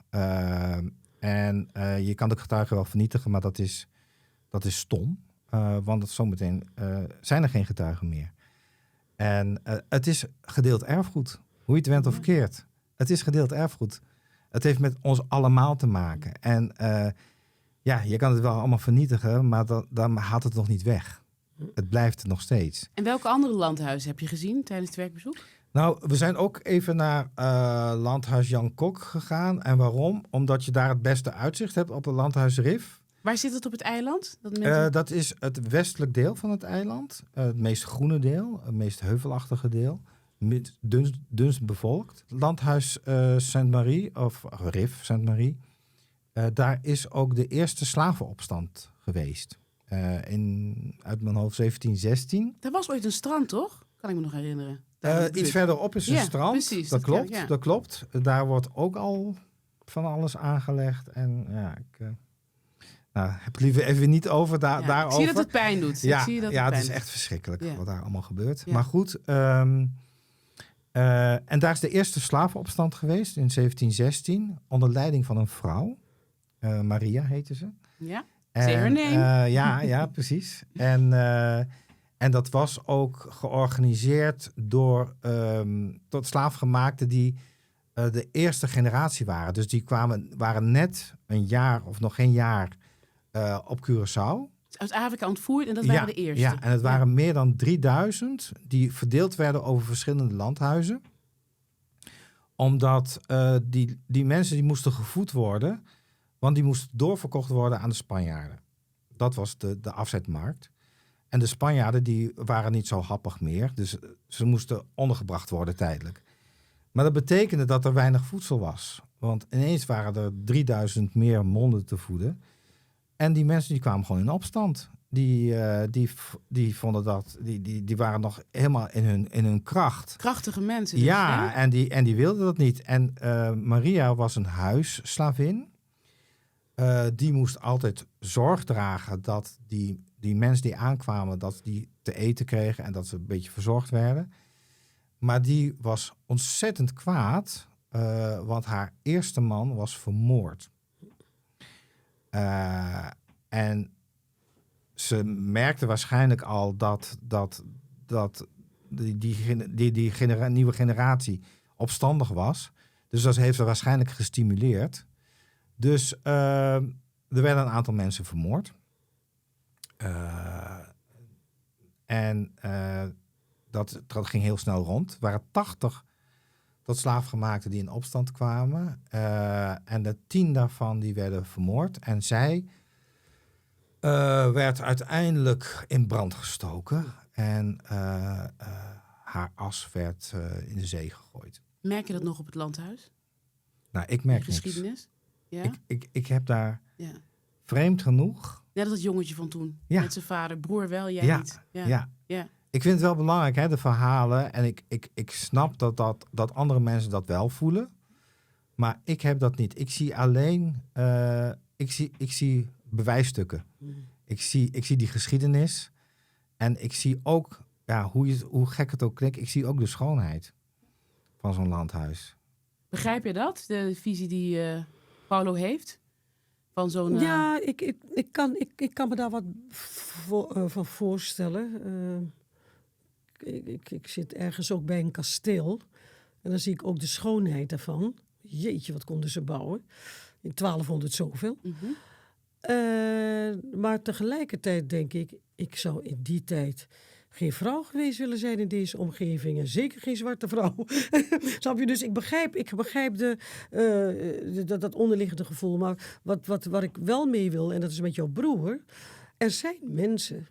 S2: En je kan de getuigen wel vernietigen, maar dat is stom. Want zometeen zijn er geen getuigen meer. En het is gedeeld erfgoed. Hoe je het went of verkeerd. Het is gedeeld erfgoed. Het heeft met ons allemaal te maken. En je kan het wel allemaal vernietigen, maar dan haalt het nog niet weg. Het blijft er nog steeds.
S1: En welke andere landhuizen heb je gezien tijdens het werkbezoek?
S2: Nou, we zijn ook even naar landhuis Jan Kok gegaan. En waarom? Omdat je daar het beste uitzicht hebt op het landhuis Rif.
S1: Waar zit het op het eiland?
S2: Dat is het westelijk deel van het eiland. Het meest groene deel, het meest heuvelachtige deel. Dunst bevolkt. Landhuis Sainte-Marie, of Rif Sainte-Marie. Daar is ook de eerste slavenopstand geweest. Uit mijn hoofd 1716.
S1: Er was ooit een strand, toch? Kan ik me nog herinneren.
S2: Iets verderop is een strand.
S1: Precies,
S2: dat klopt. Daar wordt ook al van alles aangelegd. En ik heb het liever even niet over daarover.
S1: Ik zie dat het pijn doet.
S2: Het is echt verschrikkelijk wat daar allemaal gebeurt. Ja. Maar goed, en daar is de eerste slavenopstand geweest in 1716. Onder leiding van een vrouw. Maria heette ze.
S1: Ja, say her name.
S2: Ja, precies. En dat was ook georganiseerd door tot slaafgemaakten die de eerste generatie waren. Dus die waren net een jaar of nog geen jaar op Curaçao.
S1: Uit Afrika ontvoerd en dat waren de eerste.
S2: Ja, en het waren meer dan 3000 die verdeeld werden over verschillende landhuizen. Omdat die mensen die moesten gevoed worden, want die moesten doorverkocht worden aan de Spanjaarden. Dat was de afzetmarkt. En de Spanjaarden die waren niet zo happig meer. Dus ze moesten ondergebracht worden tijdelijk. Maar dat betekende dat er weinig voedsel was. Want ineens waren er 3000 meer monden te voeden. En die mensen die kwamen gewoon in opstand. Die vonden dat, die waren nog helemaal in hun kracht.
S1: Krachtige mensen dus,
S2: Ja,
S1: hè?
S2: en die wilden dat niet. En Maria was een huisslavin. Die moest altijd zorg dragen dat die mensen die aankwamen, dat die te eten kregen en dat ze een beetje verzorgd werden. Maar die was ontzettend kwaad, want haar eerste man was vermoord. En ze merkte waarschijnlijk al dat die nieuwe generatie opstandig was. Dus dat heeft ze waarschijnlijk gestimuleerd. Dus er werden een aantal mensen vermoord. Dat ging heel snel rond. Er waren 80 tot slaafgemaakten die in opstand kwamen. En de 10 daarvan die werden vermoord. En zij werd uiteindelijk in brand gestoken. En haar as werd in de zee gegooid.
S1: Merk je dat nog op het landhuis?
S2: Nou, ik merk
S1: De geschiedenis? Ja?
S2: Ik heb daar
S1: Ja.
S2: vreemd genoeg.
S1: Net als het jongetje van toen.
S2: Ja.
S1: Met zijn vader. Broer wel, jij
S2: Ja,
S1: niet.
S2: Ja.
S1: Ja.
S2: Ik vind het wel belangrijk, hè, de verhalen. En ik snap dat andere mensen dat wel voelen. Maar ik heb dat niet. Ik zie alleen ik zie bewijsstukken. Ik zie die geschiedenis. En ik zie ook, ja, hoe gek het ook klinkt, ik zie ook de schoonheid van zo'n landhuis.
S1: Begrijp je dat? De visie die Paulo heeft? Van zo'n...
S3: Ja, ik kan me daar wat van voorstellen. Ik zit ergens ook bij een kasteel. En dan zie ik ook de schoonheid daarvan. Jeetje, wat konden ze bouwen. In 1200 zoveel.
S1: Mhm.
S3: Maar tegelijkertijd denk ik zou in die tijd geen vrouw geweest willen zijn in deze omgeving. En zeker geen zwarte vrouw. Snap je? Dus ik begrijp dat onderliggende gevoel. Maar wat ik wel mee wil, en dat is met jouw broer. Er zijn mensen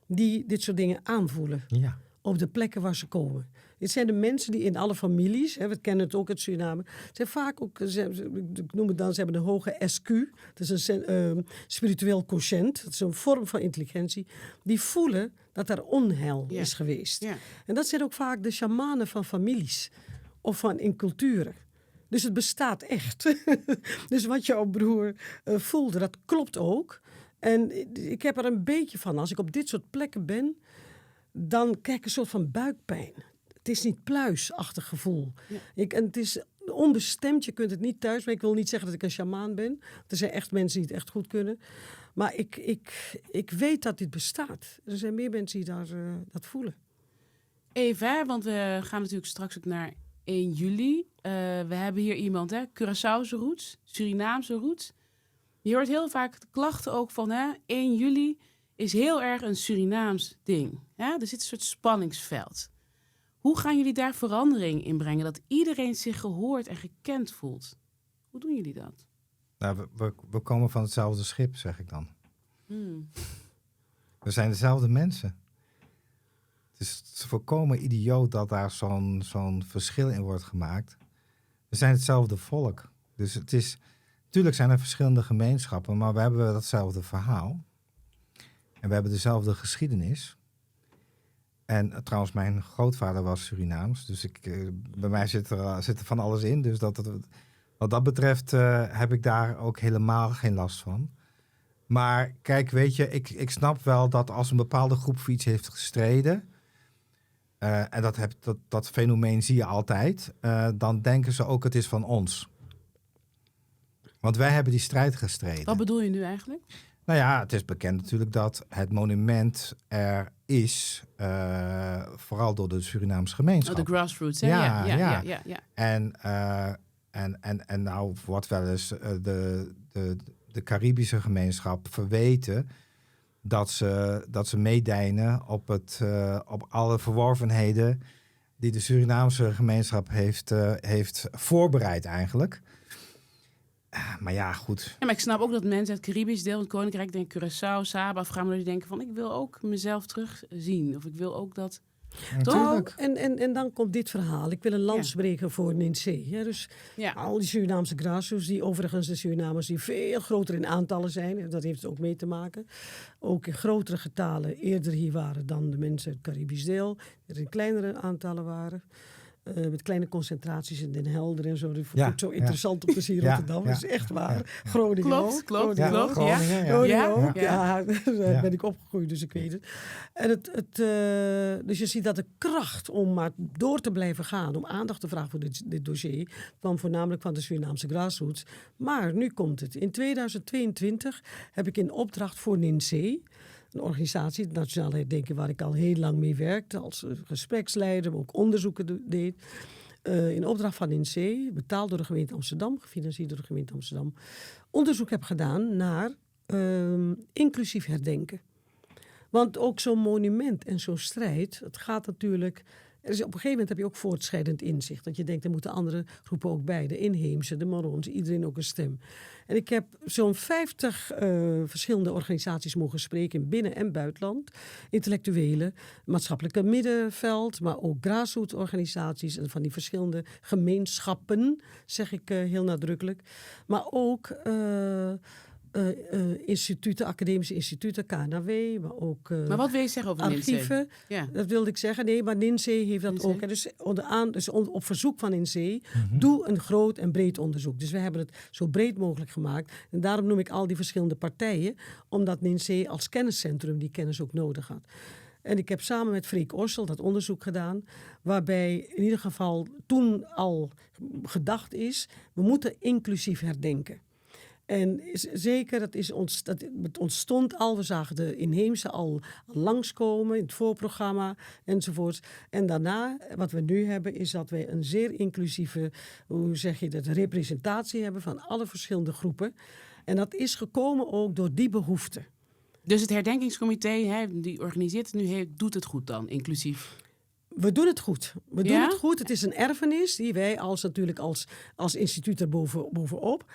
S3: die dit soort dingen aanvoelen.
S2: Ja.
S3: Op de plekken waar ze komen. Dit zijn de mensen die in alle families, hè, we kennen het ook uit Suriname, zijn vaak ook, ik noem het dan, ze hebben een hoge SQ, dat is een spiritueel quotient, dat is een vorm van intelligentie, die voelen dat er onheil is geweest.
S1: Ja.
S3: En dat zijn ook vaak de shamanen van families of van in culturen. Dus het bestaat echt. Dus wat jouw broer voelde, dat klopt ook. En ik heb er een beetje van, als ik op dit soort plekken ben, dan krijg ik een soort van buikpijn. Het is niet pluisachtig gevoel. Ja. En het is onbestemd, je kunt het niet thuis. Maar ik wil niet zeggen dat ik een sjamaan ben. Er zijn echt mensen die het echt goed kunnen. Maar ik weet dat dit bestaat. Er zijn meer mensen die dat voelen.
S1: Even, hè, want we gaan natuurlijk straks ook naar 1 juli. We hebben hier iemand, hè, Curaçaose roots, Surinaamse roots. Je hoort heel vaak de klachten ook van, hè, 1 juli is heel erg een Surinaams ding. Hè? Er zit een soort spanningsveld. Hoe gaan jullie daar verandering in brengen? Dat iedereen zich gehoord en gekend voelt. Hoe doen jullie dat?
S2: Nou, we komen van hetzelfde schip, zeg ik dan. We zijn dezelfde mensen. Het is volkomen idioot dat daar zo'n verschil in wordt gemaakt. We zijn hetzelfde volk. Dus het is... Tuurlijk zijn er verschillende gemeenschappen, maar we hebben datzelfde verhaal. En we hebben dezelfde geschiedenis. En trouwens, mijn grootvader was Surinaams. Dus bij mij zit er van alles in. Dus wat dat betreft heb ik daar ook helemaal geen last van. Maar kijk, weet je, ik snap wel dat als een bepaalde groep voor iets heeft gestreden... en dat fenomeen zie je altijd... dan denken ze ook, het is van ons. Want wij hebben die strijd gestreden.
S1: Wat bedoel je nu eigenlijk?
S2: Nou ja, het is bekend natuurlijk dat het monument er is, vooral door de Surinaamse gemeenschap.
S1: Oh, de grassroots, hè?
S2: Ja.
S1: Ja.
S2: En nou wordt wel eens de Caribische gemeenschap verweten dat ze meedijnen op alle verworvenheden die de Surinaamse gemeenschap heeft voorbereid eigenlijk. Maar ja, goed.
S1: Ja, maar ik snap ook dat mensen uit het Caribisch deel van het Koninkrijk, denk Curaçao, Saba, Afghanen, die denken van, ik wil ook mezelf terugzien. Of ik wil ook dat
S2: Natuurlijk.
S3: En dan komt dit verhaal. Ik wil een lans breken voor Ninsee. Ja, dus al die Surinaamse grassroots, die overigens de Surinamers die veel groter in aantallen zijn. Dat heeft er ook mee te maken. Ook in grotere getalen eerder hier waren dan de mensen uit het Caribisch deel. Er in kleinere aantallen waren. Met kleine concentraties in Den Helder en zo. Dat vond ik zo interessant om te zien in Rotterdam. Dat is echt waar. Groningen ook.
S1: Klopt.
S3: Groningen ook.
S1: Ja.
S3: Daar ben ik opgegroeid, dus ik weet het. En dus je ziet dat de kracht om maar door te blijven gaan, om aandacht te vragen voor dit dossier, kwam voornamelijk van de Surinaamse grassroots. Maar nu komt het. In 2022 heb ik in opdracht voor Ninsee, een organisatie, het Nationale Herdenken, waar ik al heel lang mee werkte, als gespreksleider, maar ook onderzoeken deed. In opdracht van Ninsee, betaald door de gemeente Amsterdam, gefinancierd door de gemeente Amsterdam, onderzoek heb gedaan naar inclusief herdenken. Want ook zo'n monument en zo'n strijd, het gaat natuurlijk. Op een gegeven moment heb je ook voortschrijdend inzicht. Dat je denkt, er moeten andere groepen ook bij. De inheemse, de Marons, iedereen ook een stem. En ik heb zo'n 50 verschillende organisaties mogen spreken in binnen- en buitenland. Intellectuelen, maatschappelijke middenveld, maar ook grassroots-organisaties en van die verschillende gemeenschappen, zeg ik heel nadrukkelijk. Maar ook instituten, academische instituten, KNW, maar ook
S1: maar wat wil je zeggen over
S3: archieven.
S1: Ninsee?
S3: Dat wilde ik zeggen. Nee, maar Ninsee heeft dat ook. Hè. Dus op verzoek van Ninsee, doe een groot en breed onderzoek. Dus we hebben het zo breed mogelijk gemaakt. En daarom noem ik al die verschillende partijen, omdat Ninsee als kenniscentrum die kennis ook nodig had. En ik heb samen met Freek Orsel dat onderzoek gedaan, waarbij in ieder geval toen al gedacht is, we moeten inclusief herdenken. En zeker, het ontstond al, we zagen de inheemse al langskomen in het voorprogramma enzovoorts. En daarna, wat we nu hebben, is dat wij een zeer inclusieve, hoe zeg je dat, representatie hebben van alle verschillende groepen. En dat is gekomen ook door die behoefte.
S1: Dus het herdenkingscomité, die organiseert het nu, doet het goed dan, inclusief?
S3: We doen het goed. We doen het goed. Het is een erfenis die wij natuurlijk als instituut er bovenop.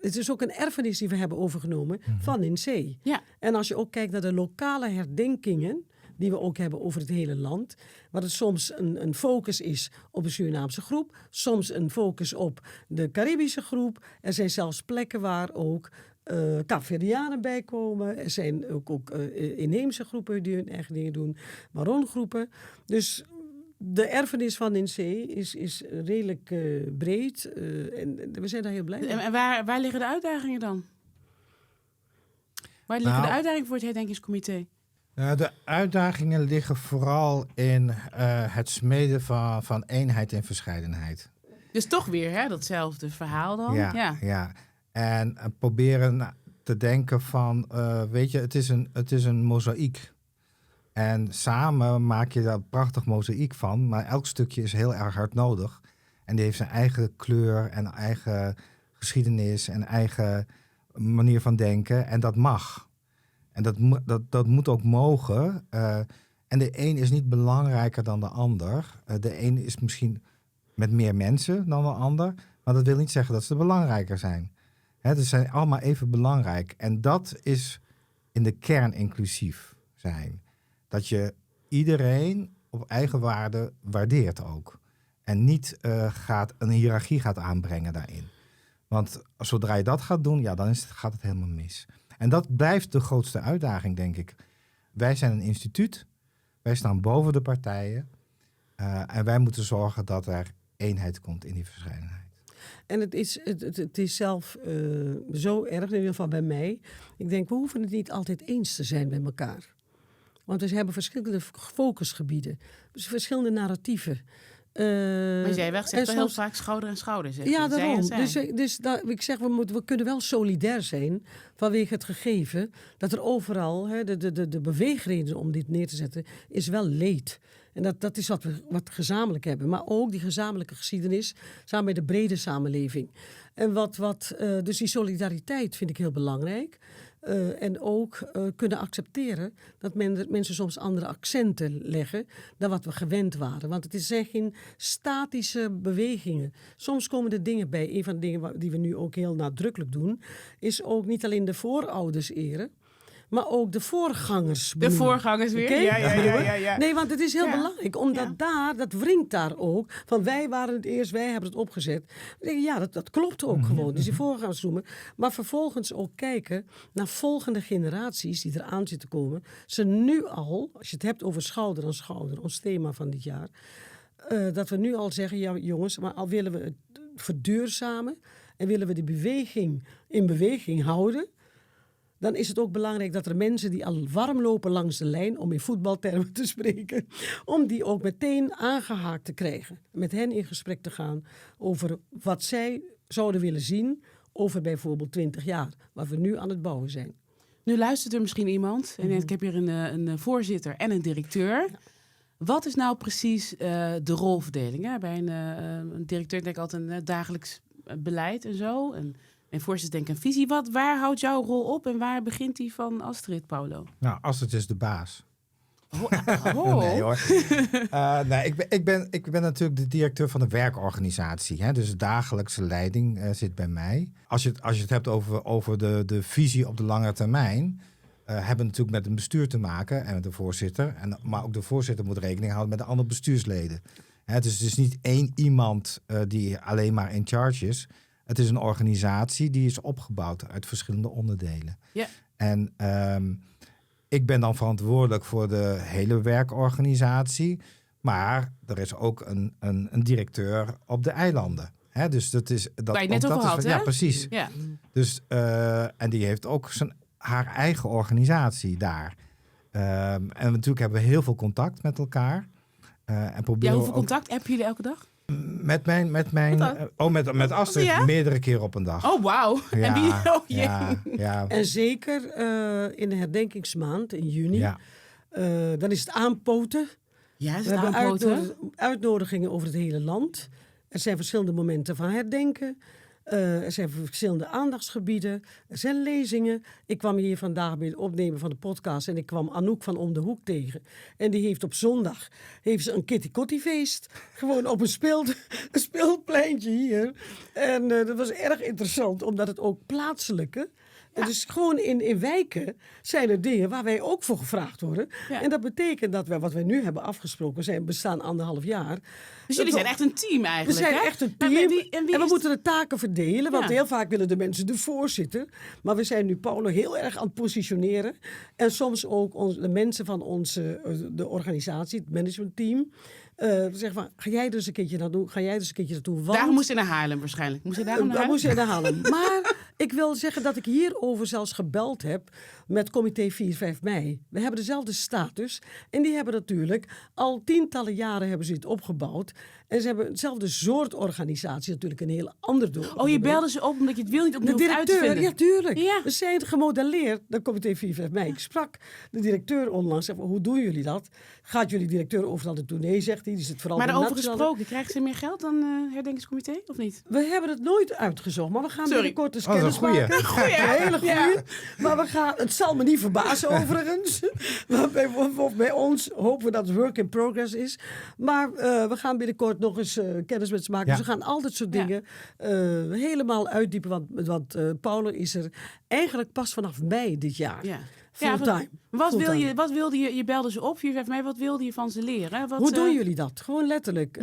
S3: Het is ook een erfenis die we hebben overgenomen van Ninsee.
S1: Ja.
S3: En als je ook kijkt naar de lokale herdenkingen die we ook hebben over het hele land, waar het soms een focus is op een Surinaamse groep, soms een focus op de Caribische groep. Er zijn zelfs plekken waar ook Kaapverdianen bij komen. Er zijn ook inheemse groepen die hun eigen dingen doen, Marongroepen. Dus de erfenis van Ninsee is redelijk breed en we zijn daar heel blij mee.
S1: En waar liggen de uitdagingen dan? Waar liggen de uitdagingen voor het herdenkingscomité?
S2: De uitdagingen liggen vooral in het smeden van eenheid en verscheidenheid.
S1: Dus toch weer datzelfde verhaal dan?
S2: Ja. En proberen te denken van, weet je, het is een mozaïek. En samen maak je daar een prachtig mozaïek van, maar elk stukje is heel erg hard nodig. En die heeft zijn eigen kleur en eigen geschiedenis en eigen manier van denken. En dat mag. En dat moet ook mogen. En de een is niet belangrijker dan de ander. De een is misschien met meer mensen dan de ander. Maar dat wil niet zeggen dat ze belangrijker zijn. Ze zijn allemaal even belangrijk. En dat is in de kern inclusief zijn. Dat je iedereen op eigen waarde waardeert ook. En niet een hiërarchie gaat aanbrengen daarin. Want zodra je dat gaat doen, dan gaat het helemaal mis. En dat blijft de grootste uitdaging, denk ik. Wij zijn een instituut. Wij staan boven de partijen. En wij moeten zorgen dat er eenheid komt in die verscheidenheid.
S3: En het is zelf zo erg, in ieder geval bij mij. Ik denk, we hoeven het niet altijd eens te zijn met elkaar. Want we hebben verschillende focusgebieden. Dus verschillende narratieven.
S1: Maar jij zegt heel vaak schouder aan schouder.
S3: Ja, daarom. Dus ik zeg, we kunnen wel solidair zijn vanwege het gegeven dat er overal, de beweegreden om dit neer te zetten, is wel leed. En dat is wat we gezamenlijk hebben. Maar ook die gezamenlijke geschiedenis samen met de brede samenleving. En dus die solidariteit vind ik heel belangrijk. En ook kunnen accepteren dat mensen soms andere accenten leggen dan wat we gewend waren. Want het zijn geen statische bewegingen. Soms komen er dingen bij. Een van de dingen die we nu ook heel nadrukkelijk doen, is ook niet alleen de voorouders eren, maar ook de voorgangers
S1: De
S3: benoemen.
S1: voorgangers weer?
S3: Oké?
S1: Ja.
S3: Nee, want het is heel
S1: Ja.
S3: belangrijk, omdat dat wringt daar ook. Van wij waren het eerst, wij hebben het opgezet. Dan denk ik, ja, dat klopt ook gewoon. Dus die voorgangers noemen. Maar vervolgens ook kijken naar volgende generaties die eraan zitten komen. Ze nu al, als je het hebt over schouder aan schouder, ons thema van dit jaar. Dat we nu al zeggen, ja jongens, maar al willen we het verduurzamen en willen we die beweging in beweging houden, dan is het ook belangrijk dat er mensen die al warm lopen langs de lijn, om in voetbaltermen te spreken, om die ook meteen aangehaakt te krijgen. Met hen in gesprek te gaan over wat zij zouden willen zien over bijvoorbeeld 20 jaar, waar we nu aan het bouwen zijn.
S1: Nu luistert er misschien iemand en denkt, ik heb hier een voorzitter en een directeur. Ja. Wat is nou precies de rolverdeling? Hè? Bij een directeur denk ik altijd een dagelijks beleid en zo. En voorzitter denk ik een visie. Waar houdt jouw rol op en waar begint die van Astrid, Paulo?
S2: Nou, Astrid is de baas.
S1: Oh.
S2: Nee hoor. Nee, ik ben natuurlijk de directeur van de werkorganisatie. Hè? Dus de dagelijkse leiding zit bij mij. Als je het hebt over de visie op de lange termijn, hebben we natuurlijk met een bestuur te maken en met de voorzitter. Maar ook de voorzitter moet rekening houden met de andere bestuursleden. Hè? Dus het is niet één iemand die alleen maar in charge is. Het is een organisatie die is opgebouwd uit verschillende onderdelen.
S1: Ja.
S2: En ik ben dan verantwoordelijk voor de hele werkorganisatie. Maar er is ook een directeur op de eilanden. Hè? Dus dat is dat.
S1: Waar je het net over had, hè?
S2: Ja, precies.
S1: Ja.
S2: Dus, en die heeft ook haar eigen organisatie daar. En natuurlijk hebben we heel veel contact met elkaar. En proberen
S1: Hoeveel contact hebben jullie elke dag?
S2: Met Astrid meerdere keren op een dag.
S1: Oh, wauw.
S2: Ja,
S1: en wie? Oh,
S2: ja.
S3: En zeker in de herdenkingsmaand in juni.
S2: Ja.
S3: Dan is het aanpoten.
S1: Ja,
S3: We hebben uitnodigingen over het hele land. Er zijn verschillende momenten van herdenken. Er zijn verschillende aandachtsgebieden. Er zijn lezingen. Ik kwam hier vandaag bij het opnemen van de podcast en ik kwam Anouk van Om de Hoek tegen. En die heeft op zondag een Kitty Kotti feest. Gewoon op een speelpleintje hier. En dat was erg interessant, omdat het ook plaatselijke. Ja. Dus gewoon in wijken zijn er dingen waar wij ook voor gevraagd worden. Ja. En dat betekent dat wat wij nu hebben afgesproken, bestaan 1,5 jaar.
S1: Dus jullie zijn echt een team eigenlijk,
S3: We zijn
S1: hè?
S3: echt een team. En we moeten de taken verdelen. Want heel vaak willen de mensen de voorzitter. Maar we zijn nu Paulo heel erg aan het positioneren. En soms ook de mensen van de organisatie, het managementteam. Zeg maar, ga jij dus een keertje naartoe?
S1: Daar moest je naar Haarlem waarschijnlijk. Moest je
S3: daar moest je naar Haarlem. Maar ik wil zeggen dat ik hierover zelfs gebeld heb met comité 4-5 mei. We hebben dezelfde status. En die hebben natuurlijk al tientallen jaren hebben ze het opgebouwd. En ze hebben hetzelfde soort organisatie, natuurlijk een heel ander doel.
S1: Oh, je belde ze op omdat je het wil niet opnieuw uit te vinden?
S3: Ja, tuurlijk. Ja. We zijn gemodelleerd, dat comité 4-5 mei. Ik sprak de directeur onlangs. Zei, hoe doen jullie dat? Gaat jullie directeur overal naartoe? Nee, zegt hij. Die zit vooral
S1: maar daarover gesproken, krijgen ze meer geld dan herdenkingscomité, of niet?
S3: We hebben het nooit uitgezocht, maar we gaan binnenkort eens
S2: kennis maken.
S3: Een hele goeie. Ja. Maar het zal me niet verbazen overigens. Bij ons hopen we dat het work in progress is. Maar we gaan binnenkort nog eens kennis met ze maken. Ja. Dus we gaan al dat soort dingen helemaal uitdiepen. Want Paulo is er eigenlijk pas vanaf mei dit jaar. Ja. Fulltime.
S1: Wat wilde je? Je belde ze op, 4-5 mei. Wat wilde je van ze leren?
S3: Hoe doen jullie dat? Gewoon letterlijk.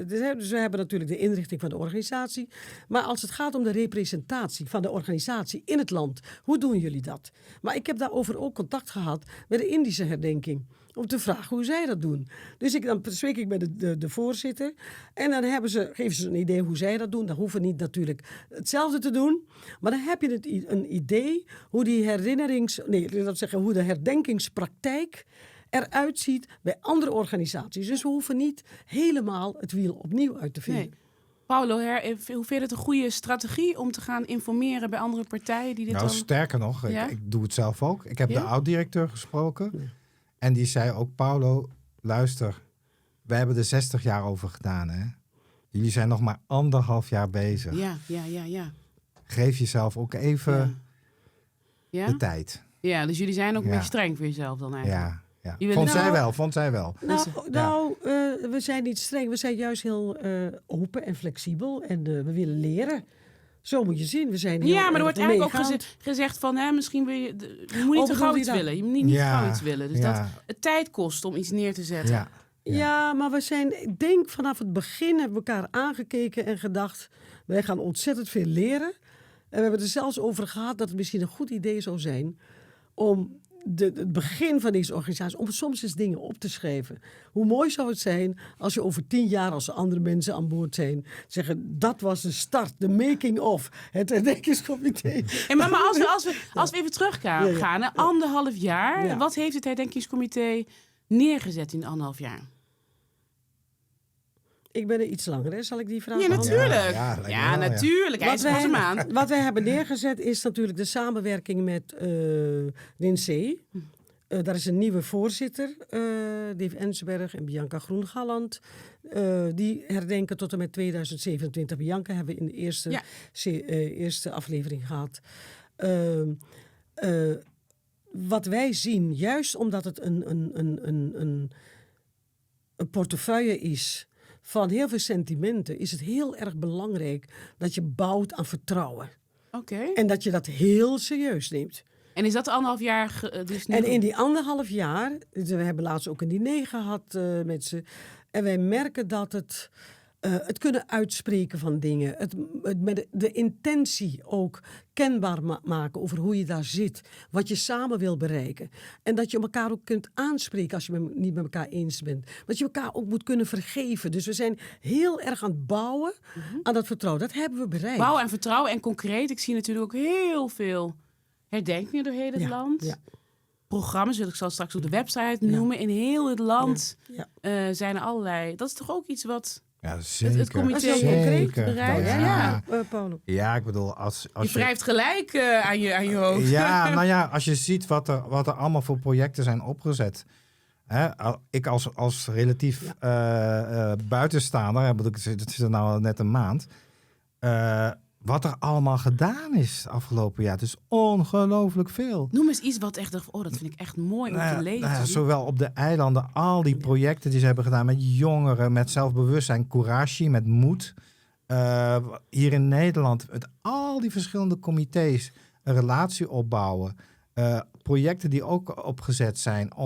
S3: Dus we hebben natuurlijk de inrichting van de organisatie. Maar als het gaat om de representatie van de organisatie in het land, hoe doen jullie dat? Maar ik heb daarover ook contact gehad met de Indische herdenking. Om te vragen hoe zij dat doen. Dus dan spreek ik met de voorzitter. En dan geven ze een idee hoe zij dat doen. Dan hoeven we niet natuurlijk hetzelfde te doen. Maar dan heb je een idee hoe hoe de herdenkingspraktijk eruit ziet bij andere organisaties. Dus we hoeven niet helemaal het wiel opnieuw uit te vinden. Nee.
S1: Paulo, hoe vind je het een goede strategie om te gaan informeren bij andere partijen die dit
S2: dan... sterker nog, ik doe het zelf ook. Ik heb de oud-directeur gesproken. Ja. En die zei ook, Paulo, luister, wij hebben er 60 jaar over gedaan, hè? Jullie zijn nog maar 1,5 jaar bezig.
S1: Ja.
S2: Geef jezelf ook even de tijd.
S1: Ja, dus jullie zijn ook een beetje streng voor jezelf dan eigenlijk.
S2: Ja. Vond zij wel.
S3: We zijn niet streng. We zijn juist heel open en flexibel. En we willen leren. Zo moet je zien. We zijn heel
S1: Ja, maar er
S3: erg
S1: wordt eigenlijk ook
S3: meegaand.
S1: gezegd van, hè, misschien wil je moet niet te
S3: bedoel
S1: gauw
S3: je
S1: iets
S3: dat?
S1: willen. Je moet niet gauw iets willen. Dus
S2: ja.
S1: dat het tijd kost om iets neer te zetten.
S2: Ja.
S3: Ja, maar we zijn, ik denk vanaf het begin hebben we elkaar aangekeken en gedacht, wij gaan ontzettend veel leren. En we hebben er zelfs over gehad dat het misschien een goed idee zou zijn om het begin van deze organisatie, om soms eens dingen op te schrijven. Hoe mooi zou het zijn als je over 10 jaar, als er andere mensen aan boord zijn, zeggen, dat was de start, de making of, het herdenkingscomité.
S1: En maar als we even terug gaan, hè, 1,5 jaar.
S3: Ja.
S1: Wat heeft het herdenkingscomité neergezet in 1,5 jaar?
S3: Ik ben er iets langer, hè? Zal ik die vraag
S1: Ja,
S3: beantwoorden?
S1: natuurlijk.
S2: Ja, lijkt me
S1: Ja,
S2: wel, ja.
S1: natuurlijk. Hij is pas een maand.
S3: Wat wij hebben neergezet is natuurlijk de samenwerking met Rinsee. Daar is een nieuwe voorzitter, Dave Ensberg en Bianca Groen-Galland. Die herdenken tot en met 2027. Bianca hebben we in de eerste aflevering gehad. Wat wij zien, juist omdat het een portefeuille is van heel veel sentimenten, is het heel erg belangrijk dat je bouwt aan vertrouwen.
S1: Oké.
S3: En dat je dat heel serieus neemt.
S1: En is dat 1,5 jaar dus nu?
S3: En in die 1,5 jaar, we hebben laatst ook een diner gehad met ze. En wij merken dat het kunnen uitspreken van dingen. Het met de intentie ook kenbaar maken over hoe je daar zit. Wat je samen wil bereiken. En dat je elkaar ook kunt aanspreken als je het niet met elkaar eens bent. Dat je elkaar ook moet kunnen vergeven. Dus we zijn heel erg aan het bouwen aan dat vertrouwen. Dat hebben we bereikt.
S1: Bouwen en vertrouwen en concreet. Ik zie natuurlijk ook heel veel herdenkingen door heel het land.
S3: Ja.
S1: Programma's, wil ik zal straks op de website noemen. In heel het land
S3: Ja.
S1: zijn er allerlei. Dat is toch ook iets wat
S2: Ja, zeker.
S1: het comité
S3: Dat is heel concreet
S1: bereikt?
S3: Ja, Paulo.
S2: Ja, ik bedoel, als
S1: Je
S2: je...
S1: wrijft gelijk aan je hoofd.
S2: Ja, nou ja, als je ziet wat er allemaal voor projecten zijn opgezet. Hè, ik als relatief buitenstaander, hè, bedoel, het is er nou net een maand. Wat er allemaal gedaan is afgelopen jaar. Het is ongelooflijk veel.
S1: Noem eens iets wat echt, dat vind ik echt mooi om te lezen.
S2: Zowel op de eilanden, al die projecten die ze hebben gedaan met jongeren, met zelfbewustzijn, courage, met moed. Hier in Nederland, met al die verschillende comité's, een relatie opbouwen. Projecten die ook opgezet zijn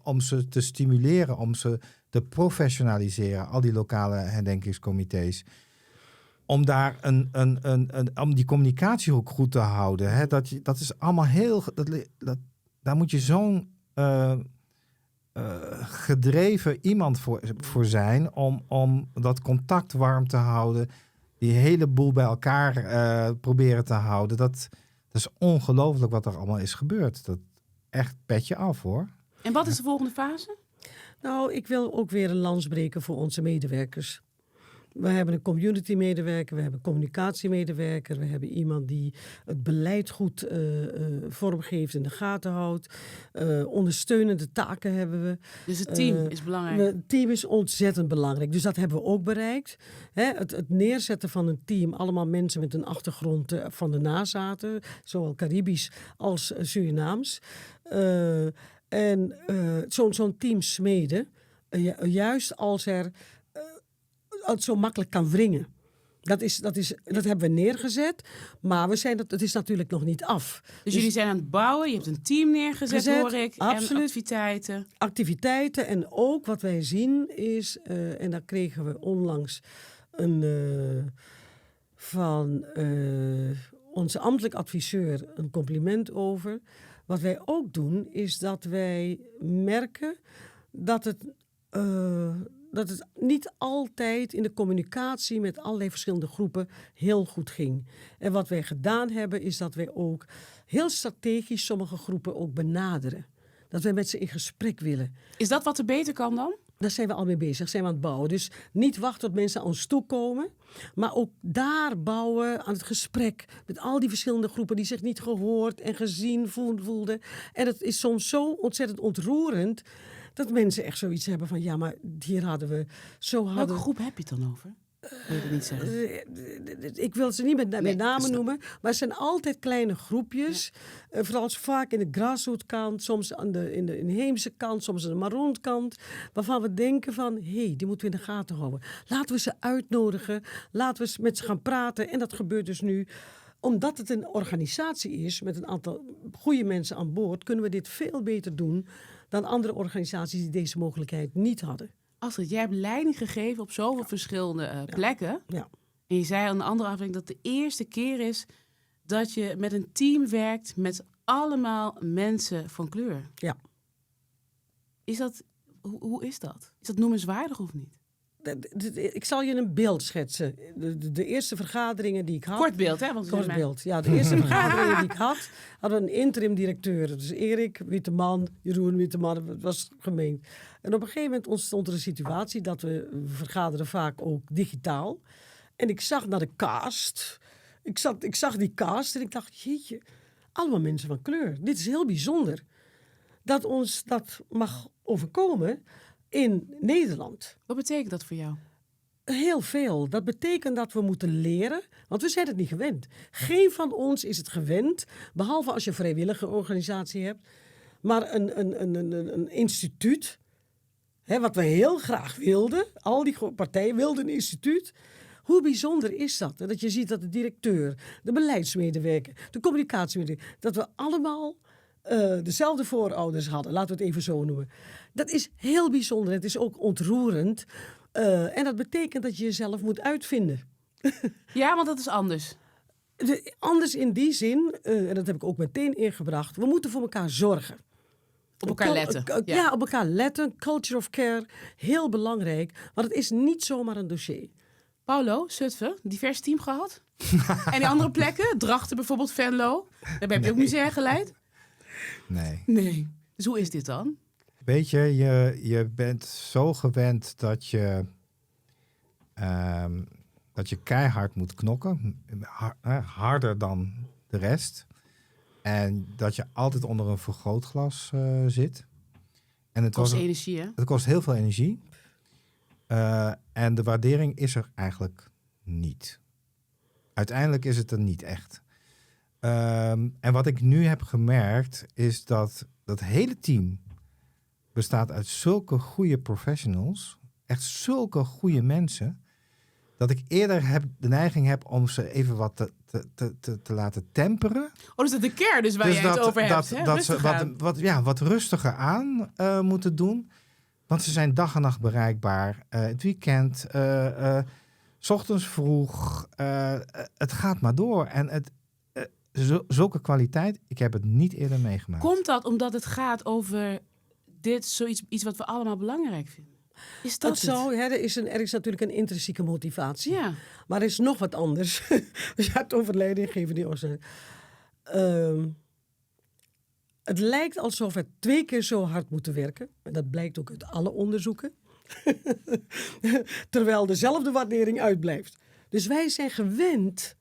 S2: om ze te stimuleren, om ze te professionaliseren. Al die lokale herdenkingscomité's. Om daar om die communicatie ook goed te houden. Hè? Dat is allemaal heel... Daar moet je zo'n gedreven iemand voor zijn om dat contact warm te houden. Die hele boel bij elkaar proberen te houden. Dat is ongelooflijk wat er allemaal is gebeurd. Dat echt petje af, hoor.
S1: En wat is de volgende fase?
S3: Nou, ik wil ook weer een lans breken voor onze medewerkers. We hebben een community medewerker, we hebben een communicatiemedewerker, we hebben iemand die het beleid goed vormgeeft, in de gaten houdt. Ondersteunende taken hebben we.
S1: Dus het team is belangrijk.
S3: Het team is ontzettend belangrijk, dus dat hebben we ook bereikt. Hè, het neerzetten van een team, allemaal mensen met een achtergrond van de nazaten, zowel Caribisch als Surinaams. En zo'n team smeden, juist als het zo makkelijk kan wringen. Dat hebben we neergezet, maar het is natuurlijk nog niet af.
S1: Dus jullie zijn aan het bouwen, je hebt een team neergezet, hoor ik.
S3: Absoluut.
S1: En activiteiten.
S3: Activiteiten en ook wat wij zien is, en daar kregen we onlangs van onze ambtelijk adviseur een compliment over. Wat wij ook doen is dat wij merken dat het niet altijd in de communicatie met allerlei verschillende groepen heel goed ging. En wat wij gedaan hebben, is dat wij ook heel strategisch sommige groepen ook benaderen. Dat wij met ze in gesprek willen.
S1: Is dat wat er beter kan dan?
S3: Daar zijn we al mee bezig, zijn we aan het bouwen. Dus niet wachten tot mensen aan ons toekomen, maar ook daar bouwen aan het gesprek met al die verschillende groepen die zich niet gehoord en gezien voelden. En het is soms zo ontzettend ontroerend dat mensen echt zoiets hebben van, ja, maar hier hadden we...
S1: Welke groep heb je het dan over? Wil je dat niet zeggen?
S3: Ik wil ze niet met
S1: Nee,
S3: namen
S1: dus dat-
S3: noemen, maar het zijn altijd kleine groepjes. Vooral vaak in de grassroots kant, soms in de inheemse kant, soms aan de Maroon kant. Waarvan we denken van, die moeten we in de gaten houden. Laten we ze uitnodigen, laten we met ze gaan praten. En dat gebeurt dus nu. Omdat het een organisatie is met een aantal goede mensen aan boord, kunnen we dit veel beter doen dan andere organisaties die deze mogelijkheid niet hadden.
S1: Astrid, jij hebt leiding gegeven op zoveel verschillende plekken.
S3: Ja.
S1: En je zei aan de andere aflevering dat het de eerste keer is dat je met een team werkt met allemaal mensen van kleur.
S3: Ja.
S1: Is dat, hoe is dat? Is dat noemenswaardig of niet?
S3: Ik zal je een beeld schetsen. De eerste vergaderingen die ik had.
S1: Kort beeld, hè? Want we
S3: Kort
S1: zijn
S3: beeld. Ja, de eerste vergaderingen die ik had, hadden we een interim directeur. Dus Erik Witteman, Jeroen Witteman, het was gemengd. En op een gegeven moment ontstond er een situatie dat we vergaderen vaak ook digitaal. En ik zag naar de cast. Ik zag die cast en ik dacht, jeetje, allemaal mensen van kleur. Dit is heel bijzonder. Dat ons dat mag overkomen in Nederland.
S1: Wat betekent dat voor jou?
S3: Heel veel. Dat betekent dat we moeten leren, want we zijn het niet gewend. Geen van ons is het gewend, behalve als je een vrijwillige organisatie hebt. Maar een instituut, wat we heel graag wilden, al die partijen wilden een instituut. Hoe bijzonder is dat? En dat je ziet dat de directeur, de beleidsmedewerker, de communicatiemedewerker, dat we allemaal dezelfde voorouders hadden, laten we het even zo noemen. Dat is heel bijzonder. Het is ook ontroerend. En dat betekent dat je jezelf moet uitvinden.
S1: Ja, want dat is anders.
S3: Anders in die zin, en dat heb ik ook meteen ingebracht, we moeten voor elkaar zorgen.
S1: Op elkaar letten.
S3: Ja, op elkaar letten. Culture of care, heel belangrijk. Want het is niet zomaar een dossier.
S1: Paulo, Zutphen, divers team gehad? En die andere plekken? Drachten bijvoorbeeld, Venlo? Daar heb je ook musea geleid?
S2: Nee.
S1: Nee. Dus hoe is dit dan?
S2: Weet je, je bent zo gewend dat je keihard moet knokken. Harder dan de rest. En dat je altijd onder een vergrootglas zit. En het
S1: Kost energie, hè?
S2: Het kost heel veel energie. En de waardering is er eigenlijk niet. Uiteindelijk is het er niet echt. En wat ik nu heb gemerkt is dat dat hele team bestaat uit zulke goede professionals. Echt zulke goede mensen. Dat ik eerder de neiging heb om ze even wat te laten temperen.
S1: Oh, dus dat de care dus waar jij het over hebt. Hè?
S2: Dat ze wat rustiger aan moeten doen. Want ze zijn dag en nacht bereikbaar. Het weekend, 's ochtends vroeg. Het gaat maar door. En zulke kwaliteit, ik heb het niet eerder meegemaakt.
S1: Komt dat omdat het gaat over iets wat we allemaal belangrijk vinden? Is dat
S3: Er is natuurlijk een intrinsieke motivatie.
S1: Ja.
S3: Maar er is nog wat anders. Als je hebt over leidinggeven die het lijkt alsof we 2 keer zo hard moeten werken. En dat blijkt ook uit alle onderzoeken. Terwijl dezelfde waardering uitblijft. Dus wij zijn gewend.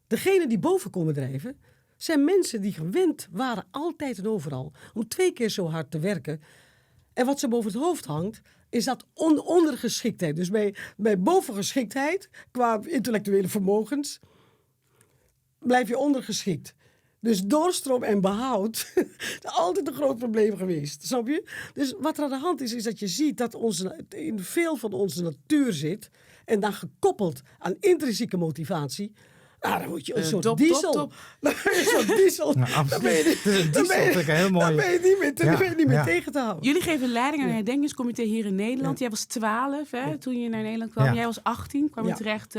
S3: Degenen die boven komen drijven, zijn mensen die gewend waren altijd en overal om 2 keer zo hard te werken. En wat ze boven het hoofd hangt, is dat ondergeschiktheid. Dus bij bovengeschiktheid, qua intellectuele vermogens, blijf je ondergeschikt. Dus doorstroom en behoud, altijd een groot probleem geweest. Snap je? Dus wat er aan de hand is dat je ziet dat in veel van onze natuur zit, en dan gekoppeld aan intrinsieke motivatie. Nou, dan word je een soort diesel. Dan ben je een soort diesel. Dan ben je niet meer tegen te houden.
S1: Jullie geven leiding aan een herdenkingscomité hier in Nederland. Jij was 12 toen je naar Nederland kwam. Jij was 18, kwam je terecht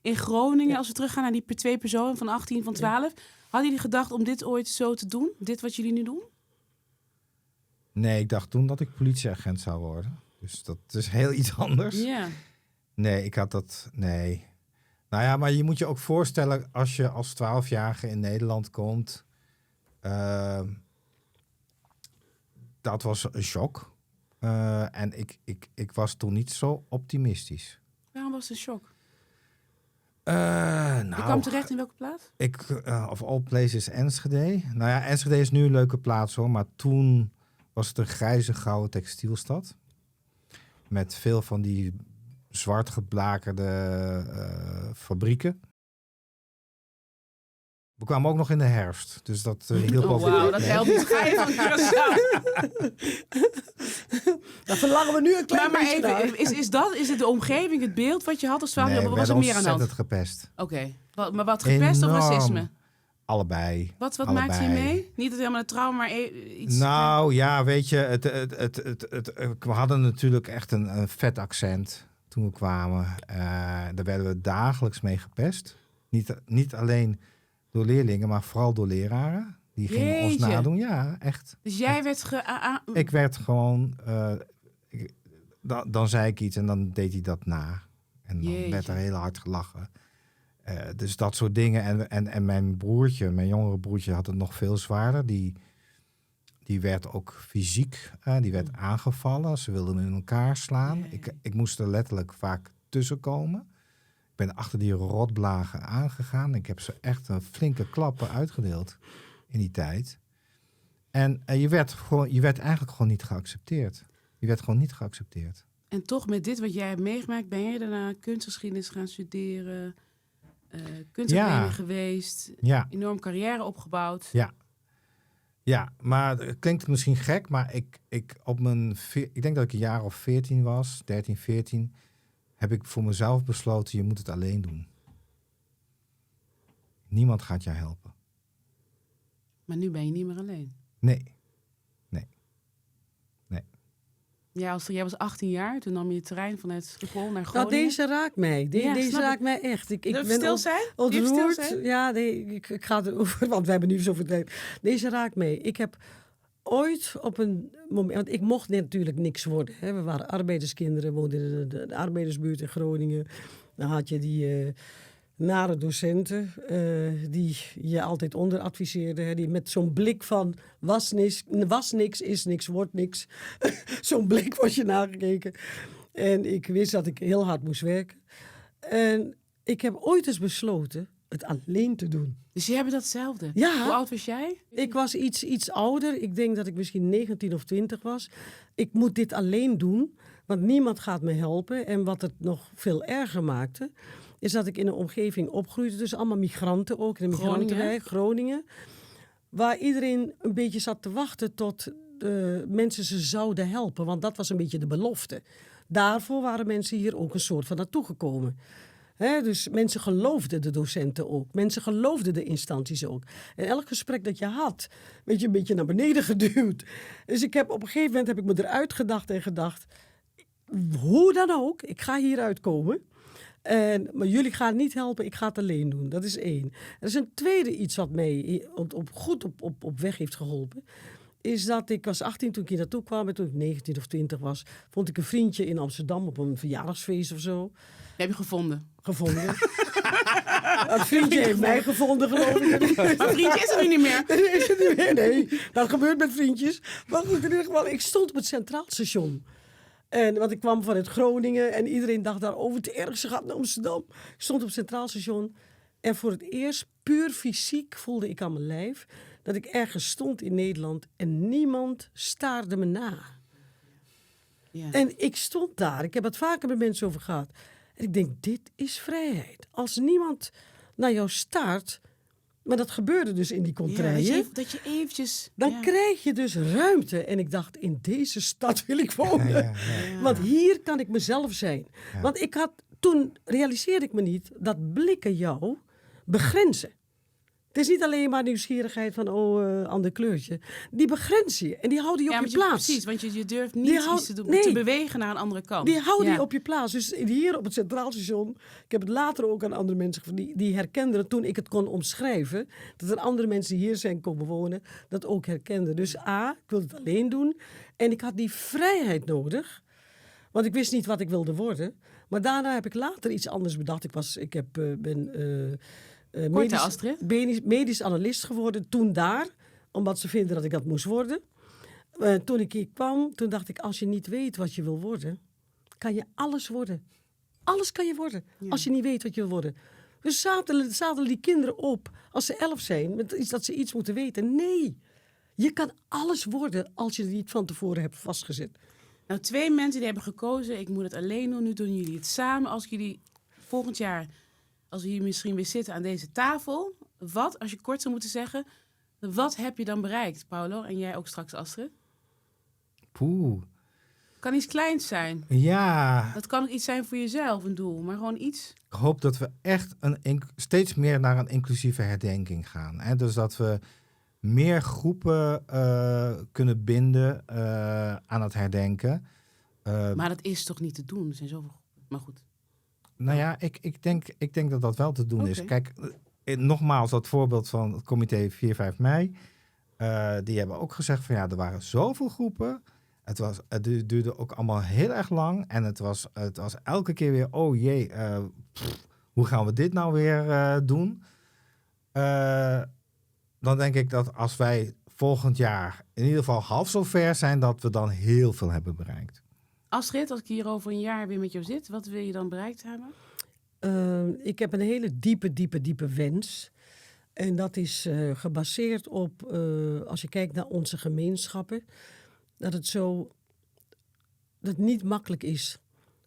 S1: in Groningen. Als we teruggaan naar die 2 personen van 18, van 12. Hadden jullie gedacht om dit ooit zo te doen? Dit wat jullie nu doen?
S2: Nee, ik dacht toen dat ik politieagent zou worden. Dus dat is heel iets anders.
S1: Ja.
S2: Nee, ik had dat... Nee. Nou ja, maar je moet je ook voorstellen als je als 12-jarige in Nederland komt. Dat was een shock. En ik was toen niet zo optimistisch.
S1: Waarom was het een shock?
S2: Je
S1: Je kwam terecht in welke plaats?
S2: Of all places Enschede. Nou ja, Enschede is nu een leuke plaats hoor. Maar toen was het een grijze gouden textielstad. Met veel van die zwart geblakerde fabrieken. We kwamen ook nog in de herfst, dus dat hielp
S1: Oh,
S2: ook.
S1: wauw, dat helpt niet. Ga je van Curaçao.
S3: Daar verlangen we nu een klein
S1: Maar
S3: beetje naar.
S1: even, is het de omgeving, het beeld wat je had als 12
S2: Nee,
S1: jaar?
S2: we
S1: Was er
S2: werden
S1: meer aan de hand?
S2: ontzettend gepest.
S1: Oké. Maar wat gepest of
S2: Enorm.
S1: racisme?
S2: Allebei.
S1: Wat
S2: allebei.
S1: maakte je mee? Niet het helemaal een trauma, maar iets...
S2: Nou ja, weet je, we hadden natuurlijk echt een vet accent toen we kwamen. Daar werden we dagelijks mee gepest. Niet alleen door leerlingen, maar vooral door leraren. Die gingen ons
S1: Jeetje.
S2: nadoen. Ja, echt.
S1: Dus jij werd
S2: Ik werd gewoon... dan zei ik iets en dan deed hij dat na. En dan
S1: Jeetje.
S2: werd er heel hard gelachen. Dus dat soort dingen. En mijn broertje, mijn jongere broertje, had het nog veel zwaarder. Die werd ook fysiek, die werd aangevallen. Ze wilden hem in elkaar slaan.
S1: Jee.
S2: Ik moest er letterlijk vaak tussenkomen. Ik ben achter die rotblagen aangegaan. Ik heb ze echt een flinke klappen uitgedeeld in die tijd. En je werd eigenlijk gewoon niet geaccepteerd. Je werd gewoon niet geaccepteerd.
S1: En toch met dit wat jij hebt meegemaakt, ben je daarna kunstgeschiedenis gaan studeren, kunstacademie geweest,
S2: Ja.
S1: enorm carrière opgebouwd.
S2: Ja, maar het klinkt misschien gek, maar ik denk dat ik een jaar of 14 was, 13, 14, heb ik voor mezelf besloten, je moet het alleen doen. Niemand gaat jou helpen.
S1: Maar nu ben je niet meer alleen.
S2: Nee.
S1: Ja, jij was 18 jaar, toen nam je het terrein vanuit Schiphol naar
S3: Nou,
S1: Groningen.
S3: deze raakt mij.
S1: Ja,
S3: Deze
S1: snap
S3: raakt mij echt. Ik
S1: Durf je
S3: ben
S1: stil zijn? Durf je stil
S3: ontroerd.
S1: zijn?
S3: Ja, nee, ik ga erover, want we hebben nu zoveel tijd. Deze raakt mij. Ik heb ooit op een moment... Want ik mocht natuurlijk niks worden. Hè. We waren arbeiderskinderen, woonden in de arbeidersbuurt in Groningen. Dan had je die nare docenten die je altijd onderadviseerden. Hè, die met zo'n blik van was niks, is niks, wordt niks. Zo'n blik was je nagekeken. En ik wist dat ik heel hard moest werken. En ik heb ooit eens besloten het alleen te doen.
S1: Dus je hebt datzelfde.
S3: Ja.
S1: Hoe oud was jij?
S3: Ik was iets ouder. Ik denk dat ik misschien 19 of 20 was. Ik moet dit alleen doen, want niemand gaat me helpen. En wat het nog veel erger maakte, is dat ik in een omgeving opgroeide. Dus allemaal migranten ook, in de migrantenwijk, Groningen. Waar iedereen een beetje zat te wachten tot mensen ze zouden helpen. Want dat was een beetje de belofte. Daarvoor waren mensen hier ook een soort van naartoe gekomen. Hè, dus mensen geloofden de docenten ook. Mensen geloofden de instanties ook. En elk gesprek dat je had, werd je een beetje naar beneden geduwd. Dus op een gegeven moment heb ik me eruit gedacht en gedacht, hoe dan ook, ik ga hieruit komen. Maar jullie gaan niet helpen, ik ga het alleen doen. Dat is 1. Er is een tweede iets wat mij goed op weg heeft geholpen. Is dat ik was 18 toen ik hier naartoe kwam. En toen ik 19 of 20 was, vond ik een vriendje in Amsterdam op een verjaardagsfeest of zo.
S1: Heb je gevonden?
S3: Dat vriendje heeft mij gevonden, geloof ik.
S1: Maar vriendje is er nu niet meer.
S3: Nee, dat gebeurt met vriendjes. Maar goed, in ieder geval, ik stond op het Centraal Station. Want ik kwam vanuit Groningen en iedereen dacht daar, het ergste gaat naar Amsterdam. Ik stond op het Centraal Station en voor het eerst, puur fysiek, voelde ik aan mijn lijf dat ik ergens stond in Nederland en niemand staarde me na.
S1: Ja.
S3: En ik stond daar, ik heb het vaker met mensen over gehad. En ik denk, dit is vrijheid. Als niemand naar jou staart, maar dat gebeurde dus in die contraien.
S1: Dat je eventjes...
S3: Dan krijg je dus ruimte. En ik dacht, in deze stad wil ik wonen.
S2: Ja.
S3: Want hier kan ik mezelf zijn.
S2: Ja.
S3: Want toen realiseerde ik me niet dat blikken jou begrenzen. Het is niet alleen maar nieuwsgierigheid van, ander kleurtje. Die begrenzen je en die houden je op je plaats.
S1: Precies, want je durft niet iets te doen, te bewegen naar een andere kant.
S3: Die houden je op je plaats. Dus hier op het Centraal Station, ik heb het later ook aan andere mensen gevraagd, die herkenden toen ik het kon omschrijven, dat er andere mensen die hier zijn komen wonen, dat ook herkenden. Dus ik wilde het alleen doen en ik had die vrijheid nodig, want ik wist niet wat ik wilde worden. Maar daarna heb ik later iets anders bedacht. Ben medisch analist geworden toen daar, omdat ze vinden dat ik dat moest worden. Toen ik hier kwam, toen dacht ik, als je niet weet wat je wil worden, kan je alles worden. Alles kan je worden, als je niet weet wat je wil worden. Dus zadelen die kinderen op, als ze 11 zijn, met dat ze iets moeten weten. Nee, je kan alles worden als je het niet van tevoren hebt vastgezet.
S1: Nou, 2 mensen die hebben gekozen, ik moet het alleen doen, nu doen jullie het samen. Als jullie volgend jaar, als we hier misschien weer zitten aan deze tafel, wat, als je kort zou moeten zeggen, wat heb je dan bereikt, Paulo? En jij ook straks, Astrid?
S2: Poeh.
S1: Kan iets kleins zijn.
S2: Ja,
S1: Dat kan ook iets zijn voor jezelf, een doel, maar gewoon iets.
S2: ik hoop dat we echt steeds meer naar een inclusieve herdenking gaan. Hè? Dus dat we meer groepen kunnen binden aan het herdenken.
S1: Maar dat is toch niet te doen? Er zijn zoveel. Maar goed.
S2: Nou ja, ik denk dat dat wel te doen is.
S1: Oké.
S2: Kijk, nogmaals, dat voorbeeld van het comité 4-5 mei. Die hebben ook gezegd van ja, er waren zoveel groepen. Het duurde ook allemaal heel erg lang. En het was elke keer weer, oh jee, hoe gaan we dit nou weer doen? Dan denk ik dat als wij volgend jaar in ieder geval half zo ver zijn, dat we dan heel veel hebben bereikt.
S1: Astrid, als ik hier over een jaar weer met jou zit, wat wil je dan bereikt hebben?
S3: Ik heb een hele diepe wens. En dat is gebaseerd op, als je kijkt naar onze gemeenschappen, dat het niet makkelijk is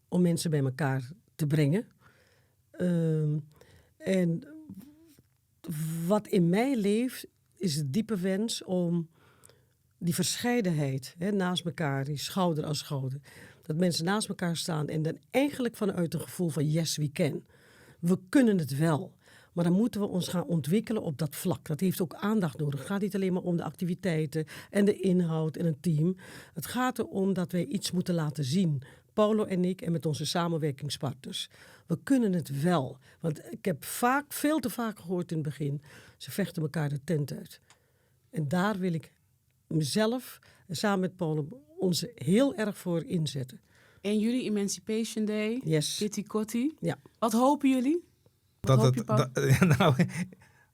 S3: om mensen bij elkaar te brengen. En wat in mij leeft, is de diepe wens om die verscheidenheid naast elkaar, die schouder aan schouder, dat mensen naast elkaar staan en dan eigenlijk vanuit een gevoel van yes, we can. We kunnen het wel. Maar dan moeten we ons gaan ontwikkelen op dat vlak. Dat heeft ook aandacht nodig. Het gaat niet alleen maar om de activiteiten en de inhoud en een team. Het gaat erom dat wij iets moeten laten zien. Paulo en ik en met onze samenwerkingspartners. We kunnen het wel. Want ik heb veel te vaak gehoord in het begin, ze vechten elkaar de tent uit. En daar wil ik mezelf en samen met Paulo ons heel erg voor inzetten.
S1: En jullie Emancipation Day,
S3: Yes.
S1: Kitty Kotti.
S3: Ja.
S1: Wat hopen jullie? Wat hoop je, Paul?
S2: Nou,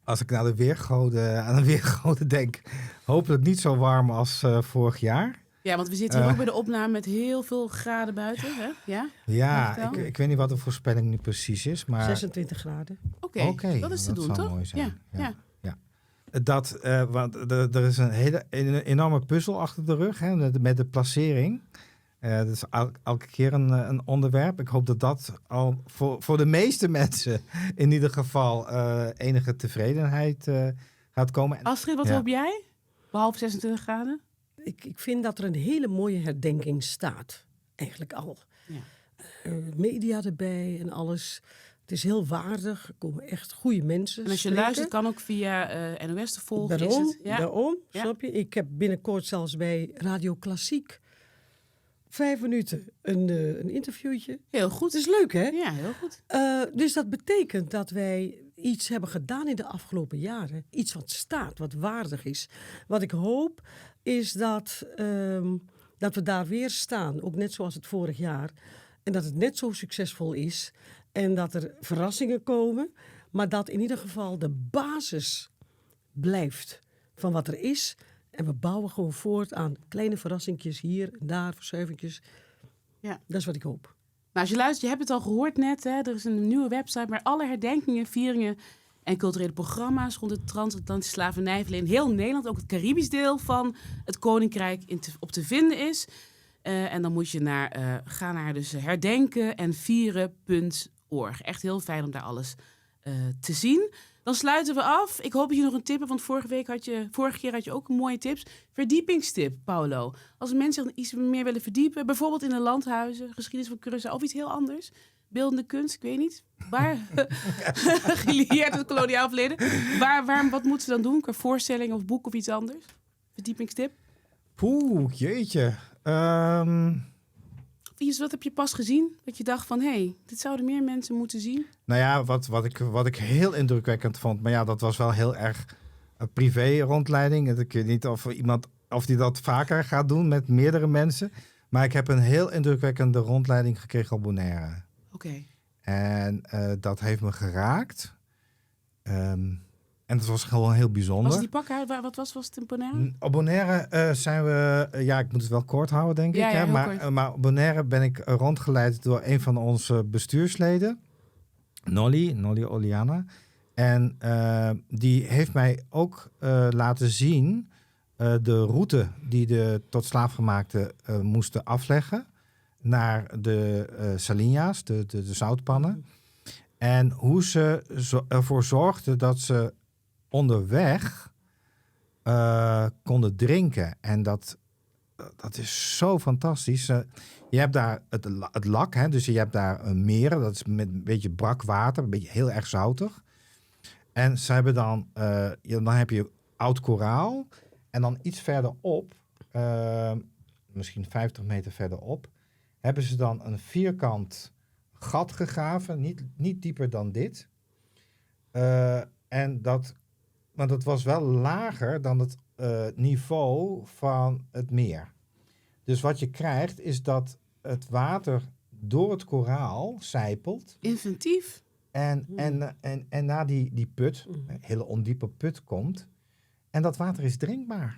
S2: als ik naar aan de weergoden denk, hopelijk niet zo warm als vorig jaar.
S1: Ja, want we zitten hier ook bij de opname met heel veel graden buiten. Hè? Ja?
S2: Ja, ik weet niet wat de voorspelling nu precies is, maar
S3: 26 graden.
S1: Oké, dat is te doen,
S2: zou
S1: toch?
S2: mooi zijn.
S1: Ja.
S2: Want er is een enorme puzzel achter de rug, hè, met de placering. Dat is elke keer een onderwerp. Ik hoop dat dat al voor de meeste mensen in ieder geval enige tevredenheid gaat komen.
S1: Astrid, wat hoop jij? Behalve 26 graden?
S3: Ik vind dat er een hele mooie herdenking staat. Eigenlijk al.
S1: Ja.
S3: Media erbij en alles. Het is heel waardig. Er komen echt goede mensen.
S1: En als je luistert, kan ook via NOS te volgen.
S3: Daarom,
S1: Ja.
S3: snap je? Ik heb binnenkort zelfs bij Radio Klassiek 5 minuten een interviewtje.
S1: Heel goed.
S3: Het is leuk, hè?
S1: Ja, heel goed.
S3: Dus dat betekent dat wij iets hebben gedaan in de afgelopen jaren. Iets wat staat, wat waardig is. Wat ik hoop is dat we daar weer staan. Ook net zoals het vorig jaar. En dat het net zo succesvol is. En dat er verrassingen komen. Maar dat in ieder geval de basis blijft van wat er is. En we bouwen gewoon voort aan kleine verrassingjes hier en daar, verschuivingjes.
S1: Ja.
S3: Dat is wat ik hoop.
S1: Nou, als je luistert, je hebt het al gehoord net. Hè? Er is een nieuwe website waar alle herdenkingen, vieringen en culturele programma's rond de transatlantische slavernijverleden in heel Nederland, ook het Caribisch deel van het Koninkrijk, op te vinden is. En dan moet je gaan naar dus herdenken en vieren.org. Echt heel fijn om daar alles te zien. Dan sluiten we af. Ik hoop dat je nog een tip hebt, want vorige keer had je ook mooie tips. Verdiepingstip, Paulo. Als mensen zich iets meer willen verdiepen, bijvoorbeeld in de landhuizen, geschiedenis van Curaçao of iets heel anders. Beeldende kunst, ik weet niet. Waar gelieerd het koloniaal verleden. Wat moeten ze dan doen? Qua voorstelling of boek of iets anders? Verdiepingstip?
S2: Poeh, jeetje.
S1: Wat heb je pas gezien? Dat je dacht van, dit zouden meer mensen moeten zien.
S2: Nou ja, wat ik heel indrukwekkend vond, maar ja, dat was wel heel erg privé rondleiding. Ik weet niet of die dat vaker gaat doen met meerdere mensen. Maar ik heb een heel indrukwekkende rondleiding gekregen op Bonaire.
S1: Oké.
S2: En dat heeft me geraakt. En dat was gewoon heel bijzonder.
S1: Was het die pakken? Wat was het in Bonaire?
S2: Op Bonaire zijn we... ik moet het wel kort houden, denk ik. Hè? Maar op Bonaire ben ik rondgeleid door een van onze bestuursleden. Nolly Oliana. En die heeft mij ook laten zien de route die de tot slaafgemaakte moesten afleggen naar de salinja's, de zoutpannen. En hoe ze ervoor zorgden dat ze onderweg konden drinken. En dat is zo fantastisch. Je hebt daar het lak, hè, dus je hebt daar meren. Dat is met een beetje brak water, een beetje heel erg zoutig. En ze hebben dan heb je oud koraal. En dan iets verderop, misschien 50 meter verderop, hebben ze dan een vierkant gat gegraven, niet dieper dan dit. Maar dat was wel lager dan het niveau van het meer. Dus wat je krijgt is dat het water door het koraal sijpelt.
S1: Inventief.
S2: En naar die put, een hele ondiepe put komt. En dat water is drinkbaar.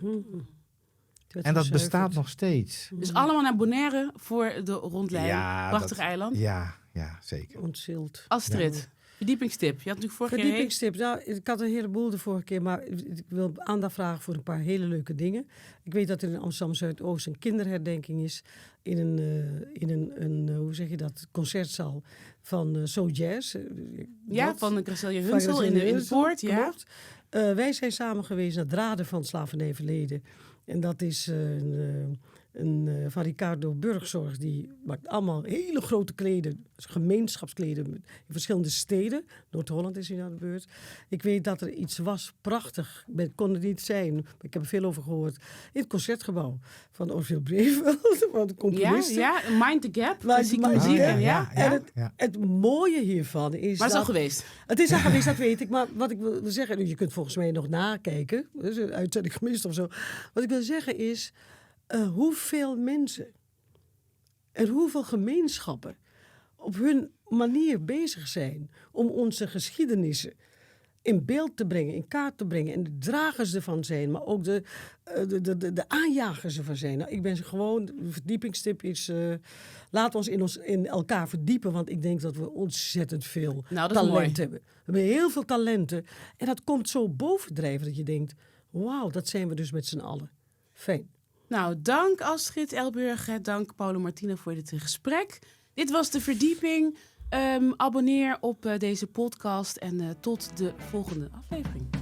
S2: En dat bestaat nog steeds.
S1: Dus allemaal naar Bonaire voor de rondleiding.
S2: Ja,
S1: Prachtig eiland.
S2: Ja, zeker.
S3: Ontzield.
S1: Astrid, verdiepingstip. Je had natuurlijk vorige keer...
S3: Verdiepingstip. Nou, ik had een heleboel de vorige keer, maar ik wil aandacht vragen voor een paar hele leuke dingen. Ik weet dat er in Amsterdam Zuidoost een kinderherdenking is in een hoe zeg je dat, concertzaal van So Jazz.
S1: Van de Gracelia Hunsel in de Poort. Ja.
S3: Klopt. Wij zijn samen geweest naar Draden van het slavernijverleden. En dat is van Ricardo Burgzorg. Die maakt allemaal hele grote kleden, gemeenschapskleden in verschillende steden. Noord-Holland is hier aan de beurt. Ik weet dat er iets was, prachtig. Het kon het niet zijn, maar ik heb er veel over gehoord. In het Concertgebouw van Orville Breveld, van de componisten.
S1: Ja, Mind the Gap, klassieke muziek.
S3: En het mooie hiervan is
S1: maar het is al geweest.
S3: Het is al geweest, dat weet ik. Maar wat ik wil zeggen, je kunt volgens mij nog nakijken. Dus een uitzending gemist of zo. Wat ik wil zeggen is, hoeveel mensen en hoeveel gemeenschappen op hun manier bezig zijn om onze geschiedenissen in beeld te brengen, in kaart te brengen. En de dragers ervan zijn, maar ook de aanjagers ervan zijn. Nou, ik ben gewoon, de verdiepingstip is, laat ons in elkaar verdiepen, want ik denk dat we ontzettend veel talent hebben. We hebben heel veel talenten. En dat komt zo bovendrijven dat je denkt, wauw, dat zijn we dus met z'n allen. Fijn.
S1: Nou, dank Astrid Elburger, dank Paulo Martina voor dit gesprek. Dit was De Verdieping. Abonneer op deze podcast en tot de volgende aflevering.